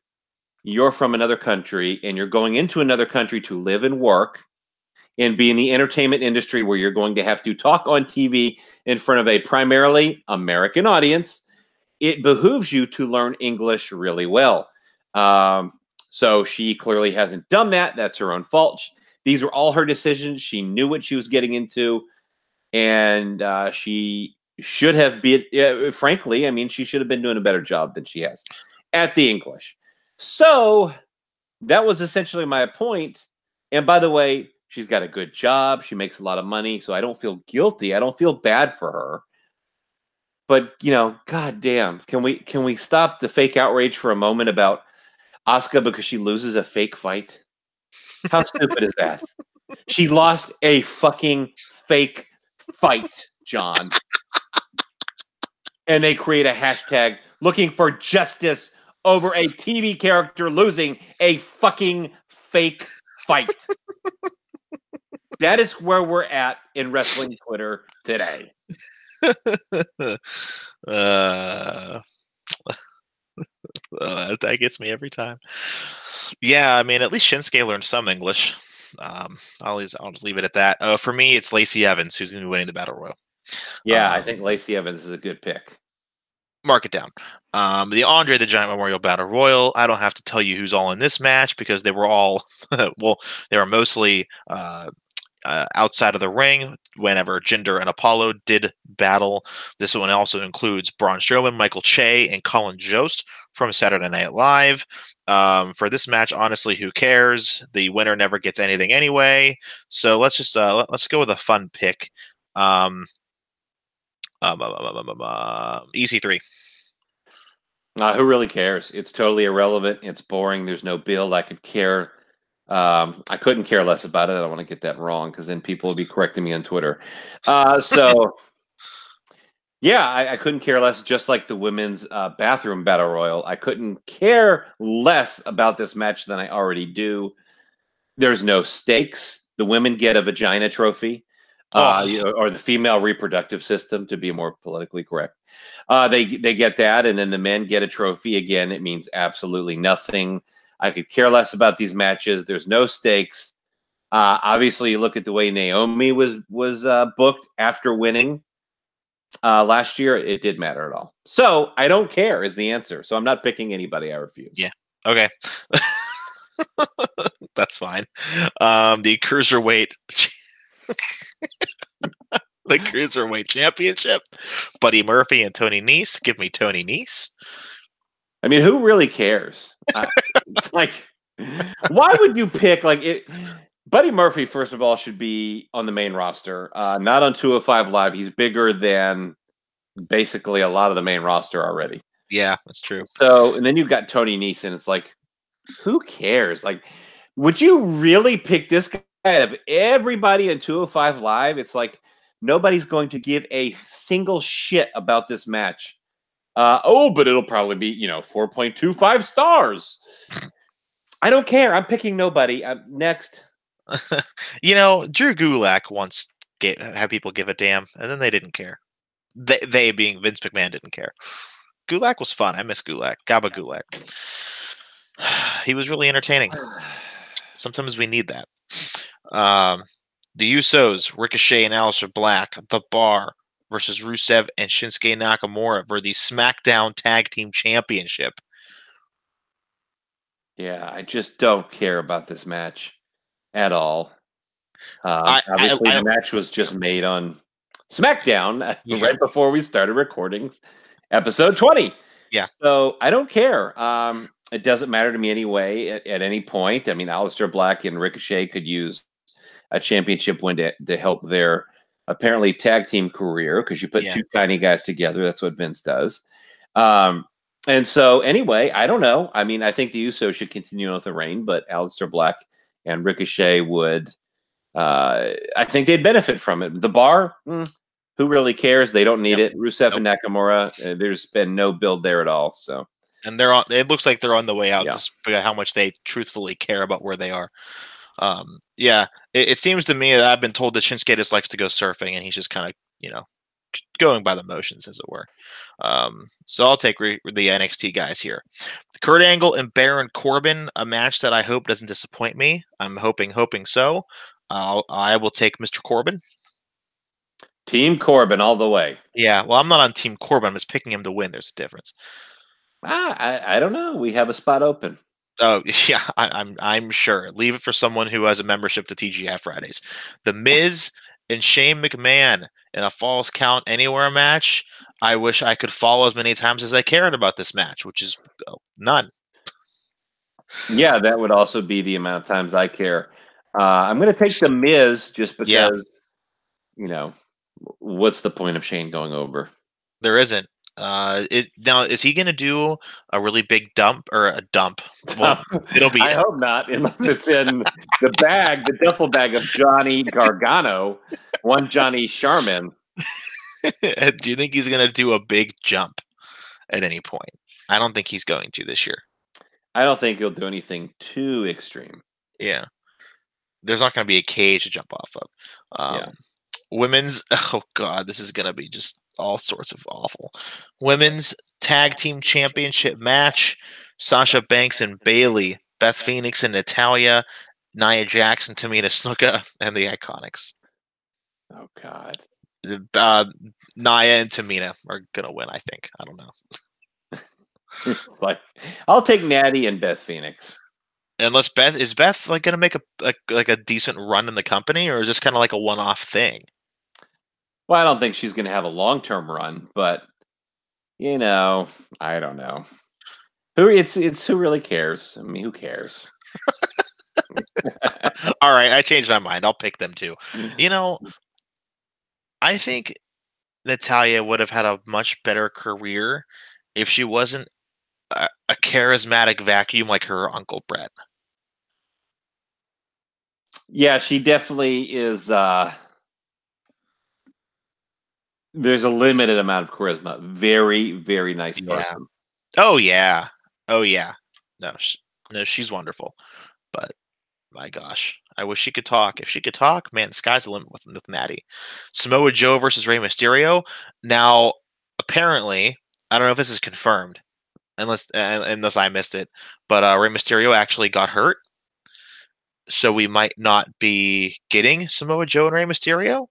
you're from another country and you're going into another country to live and work and be in the entertainment industry where you're going to have to talk on TV in front of a primarily American audience, it behooves you to learn English really well. So she clearly hasn't done that. That's her own fault. These were all her decisions. She knew what she was getting into. And she should have been, frankly, I mean, she should have been doing a better job than she has at the English. So that was essentially my point. And by the way, she's got a good job. She makes a lot of money. So I don't feel guilty. I don't feel bad for her. But, goddamn, can we stop the fake outrage for a moment about Asuka because she loses a fake fight? How stupid is that? She lost a fucking fake fight, John. And they create a hashtag looking for justice over a TV character losing a fucking fake fight. That is where we're at in wrestling Twitter today. That gets me every time. Yeah, I mean, at least Shinsuke learned some English. I'll just leave it at that. For me, it's Lacey Evans who's going to be winning the Battle Royal. Yeah, I think Lacey Evans is a good pick. Mark it down. The Andre the Giant Memorial Battle Royal. I don't have to tell you who's all in this match because they were all, they were mostly outside of the ring whenever Jinder and Apollo did battle. This one also includes Braun Strowman, Michael Che, and Colin Jost from Saturday Night Live. For this match, honestly, who cares? The winner never gets anything anyway. So let's just let's go with a fun pick. EC3. Who really cares? It's totally irrelevant. It's boring. There's no build. I could care. I couldn't care less about it. I don't want to get that wrong because then people will be correcting me on Twitter. So, yeah, I couldn't care less. Just like the women's bathroom battle royal, I couldn't care less about this match than I already do. There's no stakes. The women get a vagina trophy. Or the female reproductive system, to be more politically correct. They get that, and then the men get a trophy. Again, it means absolutely nothing. I could care less about these matches. There's no stakes. Obviously, you look at the way Naomi was booked after winning last year. It did matter at all. So I don't care is the answer. So I'm not picking anybody. I refuse. Yeah. Okay. That's fine. The cruiserweight. the Cruiserweight Championship. Buddy Murphy and Tony Nese. Give me Tony Nese. I mean, who really cares? It's like, why would you pick like it? Buddy Murphy, first of all, should be on the main roster, not on 205 Live. He's bigger than basically a lot of the main roster already. Yeah, that's true. So, and then you've got Tony Nese, and it's like, who cares? Like, would you really pick this guy out of everybody in 205 Live? It's like nobody's going to give a single shit about this match. But it'll probably be 4.25 stars. I don't care. I'm picking nobody. Next. Drew Gulak once had people give a damn, and then they didn't care. They being Vince McMahon didn't care. Gulak was fun. I miss Gulak. Gaba Gulak. He was really entertaining. Sometimes we need that. The Usos, Ricochet and Aleister Black, The Bar versus Rusev and Shinsuke Nakamura for the SmackDown Tag Team Championship. Yeah, I just don't care about this match at all. Obviously, the match was just made on SmackDown right before we started recording episode 20. Yeah. So I don't care. It doesn't matter to me anyway at any point. I mean, Aleister Black and Ricochet could use a championship win to help their apparently tag team career because you put two tiny guys together. That's what Vince does. And so anyway, I don't know. I mean, I think the Usos should continue with the reign, but Aleister Black and Ricochet would, I think they'd benefit from it. The Bar, who really cares? They don't need it. Rusev and Nakamura, there's been no build there at all. So, and they're on. It looks like they're on the way out. Despite how much they truthfully care about where they are. It seems to me that I've been told that Shinsuke just likes to go surfing, and he's just kind of going by the motions, as it were. So I'll take the NXT guys here. Kurt Angle and Baron Corbin, a match that I hope doesn't disappoint me. I'm hoping so. I will take Mr. Corbin. Team Corbin all the way. Yeah, well, I'm not on Team Corbin. I'm just picking him to win. There's a difference. I don't know. We have a spot open. Oh yeah, I'm sure. Leave it for someone who has a membership to TGI Fridays. The Miz and Shane McMahon in a Falls Count Anywhere match. I wish I could follow as many times as I cared about this match, which is none. Yeah, that would also be the amount of times I care. I'm going to take the Miz just because, what's the point of Shane going over? There isn't. Now, is he going to do a really big dump or a dump? Well, it'll be. I hope not, unless it's in the duffel bag of Johnny Gargano, one Johnny Sharman. Do you think he's going to do a big jump at any point? I don't think he's going to this year. I don't think he'll do anything too extreme. Yeah. There's not going to be a cage to jump off of. Women's, oh God, this is going to be just all sorts of awful. Women's Tag Team Championship match. Sasha Banks and Bayley, Beth Phoenix and Natalya, Nia Jax and Tamina Snuka, and the Iconics. Oh God. Nia and Tamina are going to win, I think. I don't know. Like, I'll take Natty and Beth Phoenix. Unless Beth like going to make a decent run in the company, or is this kind of like a one-off thing? Well, I don't think she's going to have a long-term run, but I don't know. It's who really cares? I mean, who cares? All right, I changed my mind. I'll pick them too. I think Natalya would have had a much better career if she wasn't a charismatic vacuum like her Uncle Brett. Yeah, she definitely is. There's a limited amount of charisma. Very, very nice person. Oh yeah. No, she's wonderful. But my gosh, I wish she could talk. If she could talk, man, the sky's the limit with Natty. Samoa Joe versus Rey Mysterio. Now, apparently, I don't know if this is confirmed, unless I missed it, but Rey Mysterio actually got hurt. So we might not be getting Samoa Joe and Rey Mysterio.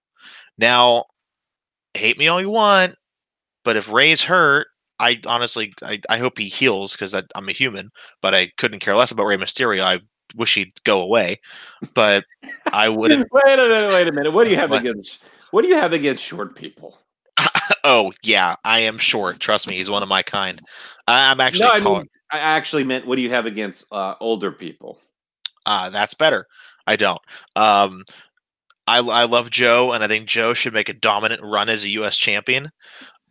Now, hate me all you want, but if Rey's hurt, I honestly hope he heals because I'm a human, but I couldn't care less about Rey Mysterio. I wish he'd go away, but I wouldn't. Wait a minute. What do you have against What do you have against short people? Oh yeah, I am short. Trust me, he's one of my kind. I'm actually tall. I actually meant, what do you have against older people? That's better. I don't. I love Joe, and I think Joe should make a dominant run as a U.S. champion.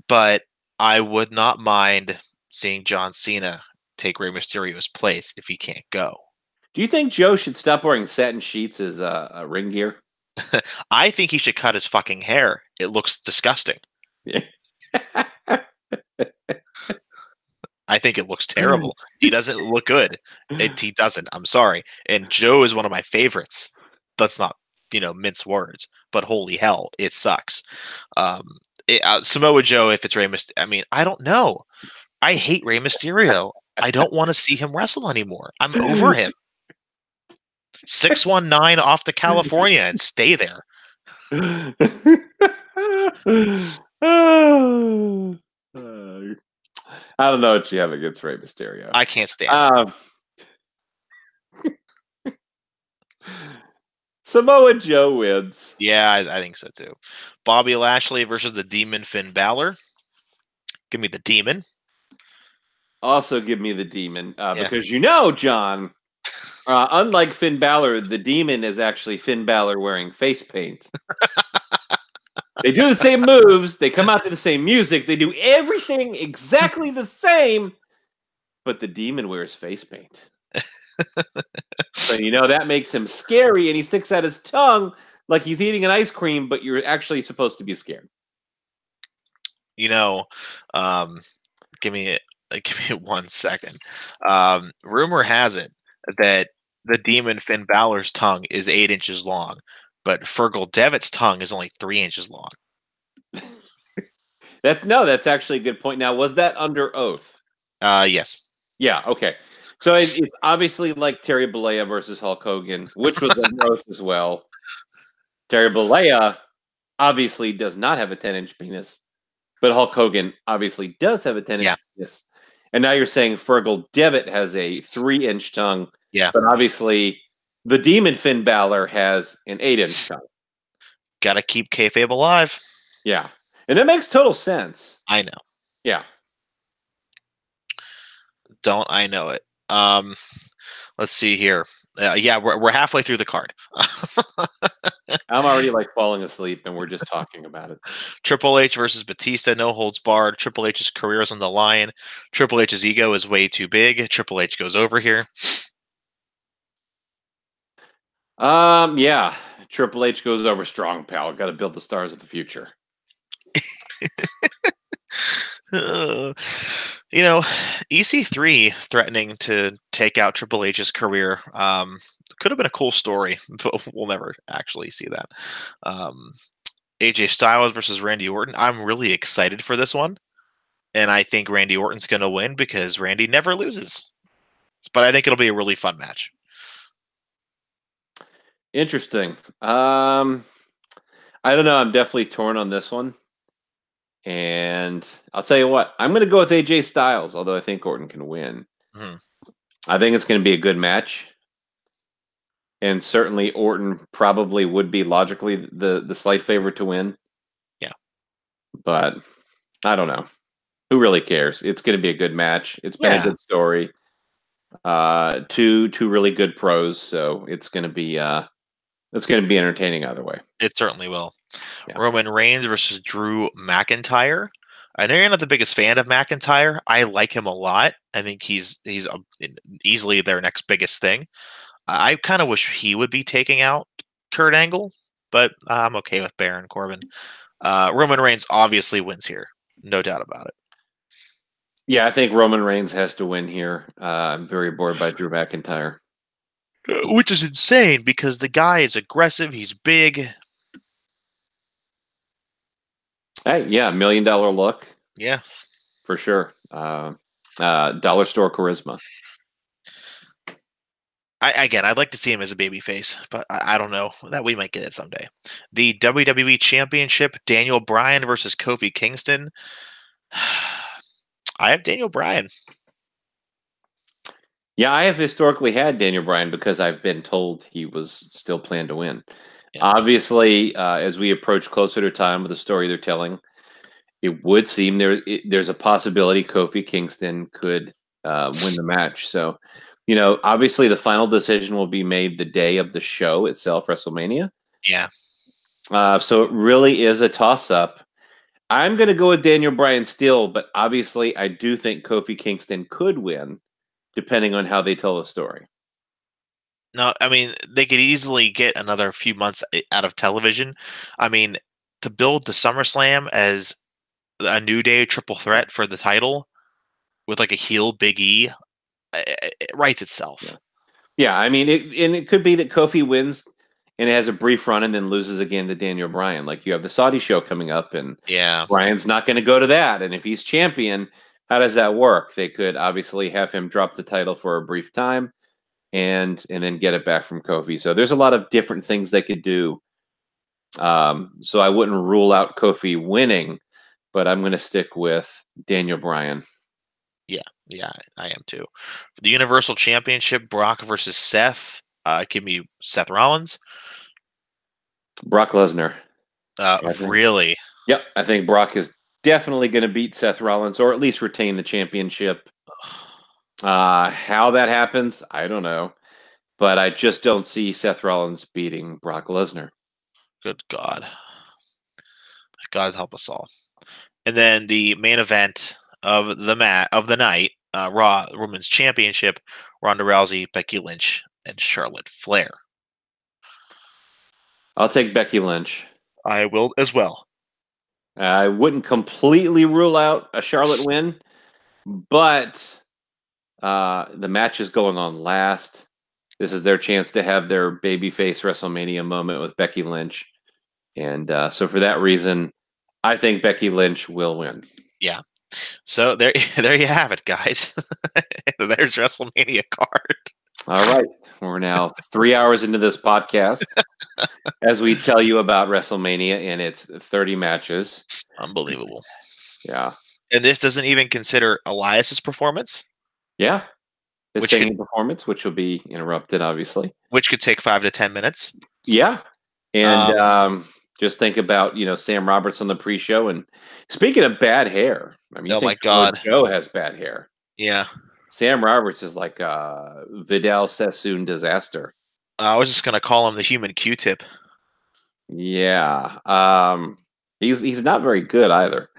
But I would not mind seeing John Cena take Rey Mysterio's place if he can't go. Do you think Joe should stop wearing satin sheets as a ring gear? I think he should cut his fucking hair. It looks disgusting. Yeah. I think it looks terrible. He doesn't look good. He doesn't. I'm sorry. And Joe is one of my favorites. Let's not, mince words. But holy hell, it sucks. Samoa Joe, if it's Rey Mysterio, I mean, I don't know. I hate Rey Mysterio. I don't want to see him wrestle anymore. I'm over him. 619 off to California and stay there. I don't know what you have against Rey Mysterio. I can't stand him. Samoa Joe wins. Yeah, I think so too. Bobby Lashley versus the Demon Finn Balor. Give me the Demon. Also give me the Demon. Because John, unlike Finn Balor, the Demon is actually Finn Balor wearing face paint. They do the same moves. They come out to the same music. They do everything exactly the same. But the Demon wears face paint. So, that makes him scary, and he sticks out his tongue like he's eating an ice cream, but you're actually supposed to be scared. Give me 1 second. Rumor has it that the Demon Finn Balor's tongue is 8 inches long, but Fergal Devitt's tongue is only 3 inches long. That's actually a good point. Now, was that under oath? Yes. Yeah. Okay. So it's obviously like Terry Bollea versus Hulk Hogan, which was under oath as well. Terry Bollea obviously does not have a 10-inch penis, but Hulk Hogan obviously does have a 10-inch penis. And now you're saying Fergal Devitt has a 3-inch tongue. Yeah. But obviously the Demon Finn Balor has an 8-inch tongue. Gotta keep kayfabe alive. Yeah. And that makes total sense. I know. Yeah. Don't I know it? Let's see here. We're halfway through the card. I'm already falling asleep, and we're just talking about it. Triple H versus Batista, no holds barred. Triple H's career is on the line. Triple H's ego is way too big. Triple H goes over here. Yeah. Triple H goes over strong, pal. Got to build the stars of the future. EC3 threatening to take out Triple H's career could have been a cool story, but we'll never actually see that. AJ Styles versus Randy Orton. I'm really excited for this one, and I think Randy Orton's going to win because Randy never loses. But I think it'll be a really fun match. Interesting. I don't know. I'm definitely torn on this one. And I'll tell you what, I'm going to go with AJ Styles, although I think Orton can win. Mm-hmm. I think it's going to be a good match. And certainly Orton probably would be logically the slight favorite to win. Yeah. But I don't know. Who really cares? It's going to be a good match. It's been a good story. Two really good pros, so it's going to be entertaining either way. It certainly will. Yeah. Roman Reigns versus Drew McIntyre. I know you're not the biggest fan of McIntyre. I like him a lot. I think he's easily their next biggest thing. I kind of wish he would be taking out Kurt Angle, but I'm okay with Baron Corbin. Roman Reigns obviously wins here. No doubt about it. Yeah, I think Roman Reigns has to win here. I'm very bored by Drew McIntyre. Which is insane because the guy is aggressive. He's big. Hey, yeah, $1 million look. Yeah. For sure. Dollar store charisma. I'd like to see him as a babyface, but I don't know. That we might get it someday. The WWE Championship, Daniel Bryan versus Kofi Kingston. I have Daniel Bryan. Yeah, I have historically had Daniel Bryan because I've been told he was still planned to win. Yeah. Obviously, as we approach closer to time with the story they're telling, it would seem there's a possibility Kofi Kingston could win the match. So, obviously the final decision will be made the day of the show itself, WrestleMania. Yeah. So it really is a toss-up. I'm going to go with Daniel Bryan still, but obviously I do think Kofi Kingston could win, depending on how they tell the story. No, I mean, they could easily get another few months out of television. I mean, to build the SummerSlam as a New Day triple threat for the title with like a heel Big E, it writes itself. Yeah, I mean, it could be that Kofi wins and it has a brief run and then loses again to Daniel Bryan. Like you have the Saudi show coming up, and Bryan's not going to go to that. And if he's champion, how does that work? They could obviously have him drop the title for a brief time and then get it back from Kofi. So there's a lot of different things they could do. So I wouldn't rule out Kofi winning, but I'm going to stick with Daniel Bryan. Yeah, I am too. For the Universal Championship, Brock versus Seth. Give me Seth Rollins. Brock Lesnar. Really? Yep. I think Brock is definitely going to beat Seth Rollins, or at least retain the championship. How that happens, I don't know. But I just don't see Seth Rollins beating Brock Lesnar. Good God. God help us all. And then the main event of the night, Raw Women's Championship, Ronda Rousey, Becky Lynch, and Charlotte Flair. I'll take Becky Lynch. I will as well. I wouldn't completely rule out a Charlotte win, but the match is going on last. This is their chance to have their babyface WrestleMania moment with Becky Lynch. And so for that reason, I think Becky Lynch will win. Yeah. So there you have it, guys. There's WrestleMania card. All right. We're now 3 hours into this podcast as we tell you about WrestleMania and its 30 matches. Unbelievable. Yeah. And this doesn't even consider Elias's performance? Yeah. The singing performance, which will be interrupted, obviously. Which could take 5 to 10 minutes. Yeah. And just think about, Sam Roberts on the pre-show. And speaking of bad hair, I mean, oh my God, Joe has bad hair. Yeah. Sam Roberts is like a Vidal Sassoon disaster. I was just gonna call him the human Q-tip. Yeah. He's not very good either.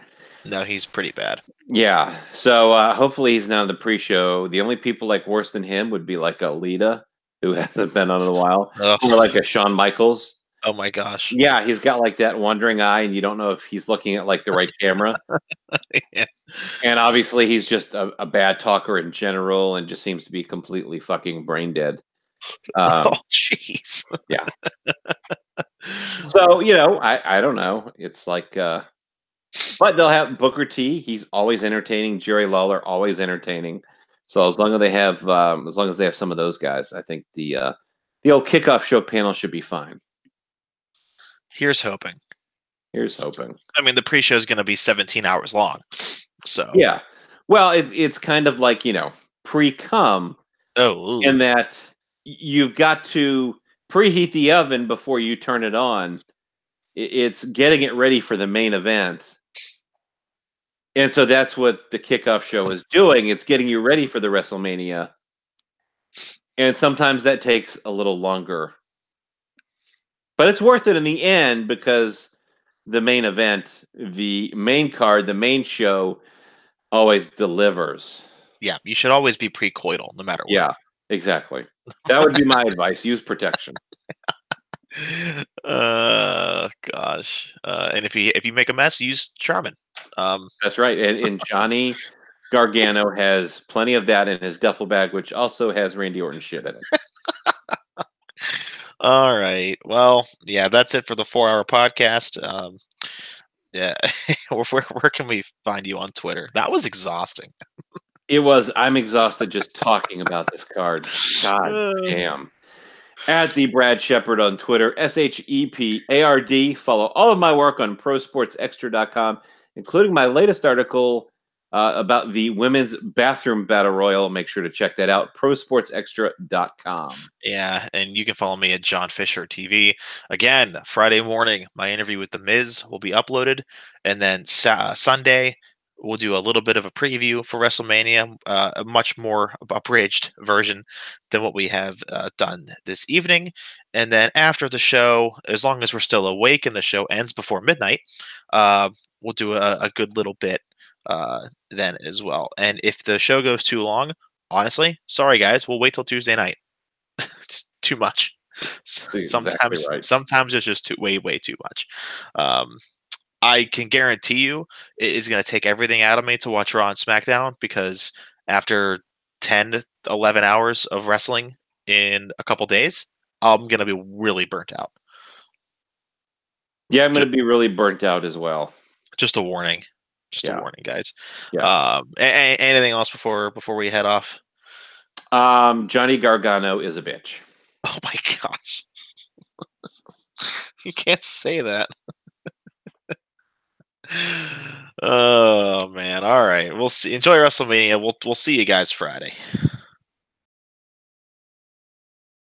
No, he's pretty bad. Yeah. So hopefully he's now in the pre-show. The only people like worse than him would be like a Lita, who hasn't been on in a while, or like a Shawn Michaels. Oh my gosh. Yeah, he's got like that wandering eye, and you don't know if he's looking at like the right camera. Yeah. And obviously, he's just a bad talker in general, and just seems to be completely fucking brain dead. Oh, jeez. Yeah. So I don't know. It's like, but they'll have Booker T. He's always entertaining. Jerry Lawler always entertaining. So as long as they have some of those guys, I think the old kickoff show panel should be fine. Here's hoping. I mean, the pre-show is going to be 17 hours long. So yeah. Well, it's kind of like, pre-cum. Oh. In that you've got to preheat the oven before you turn it on. It's getting it ready for the main event. And so that's what the kickoff show is doing. It's getting you ready for the WrestleMania. And sometimes that takes a little longer. But it's worth it in the end because the main event, the main card, the main show always delivers. Yeah, you should always be pre-coital no matter what. Yeah, exactly. That would be my advice. Use protection. Gosh. And if you make a mess, use Charmin. That's right. And Johnny Gargano has plenty of that in his duffel bag, which also has Randy Orton shit in it. All right. Well, yeah, that's it for the 4-hour podcast. Yeah. Where can we find you on Twitter? That was exhausting. It was. I'm exhausted just talking about this card. God damn. At the Brad Shepard on Twitter, SHEPARD. Follow all of my work on ProSportsExtra.com, including my latest article about the women's bathroom battle royal. Make sure to check that out. ProSportsExtra.com. Yeah, and you can follow me at John Fisher TV. Again, Friday morning, my interview with The Miz will be uploaded, and then Sunday we'll do a little bit of a preview for WrestleMania, a much more abridged version than what we have done this evening. And then after the show, as long as we're still awake and the show ends before midnight, we'll do a good little bit then as well. And if the show goes too long, honestly, sorry guys, we'll wait till Tuesday night. It's too much. Sometimes, right. sometimes it's just way too much. I can guarantee you it is going to take everything out of me to watch Raw and SmackDown, because after 10 to 11 hours of wrestling in a couple days, I'm going to be really burnt out. Yeah, I'm going to be really burnt out as well. Just a warning. A warning, guys. Yeah. Anything else before we head off? Johnny Gargano is a bitch. Oh my gosh. You can't say that. Oh man. All right. We'll see. Enjoy WrestleMania. We'll see you guys Friday.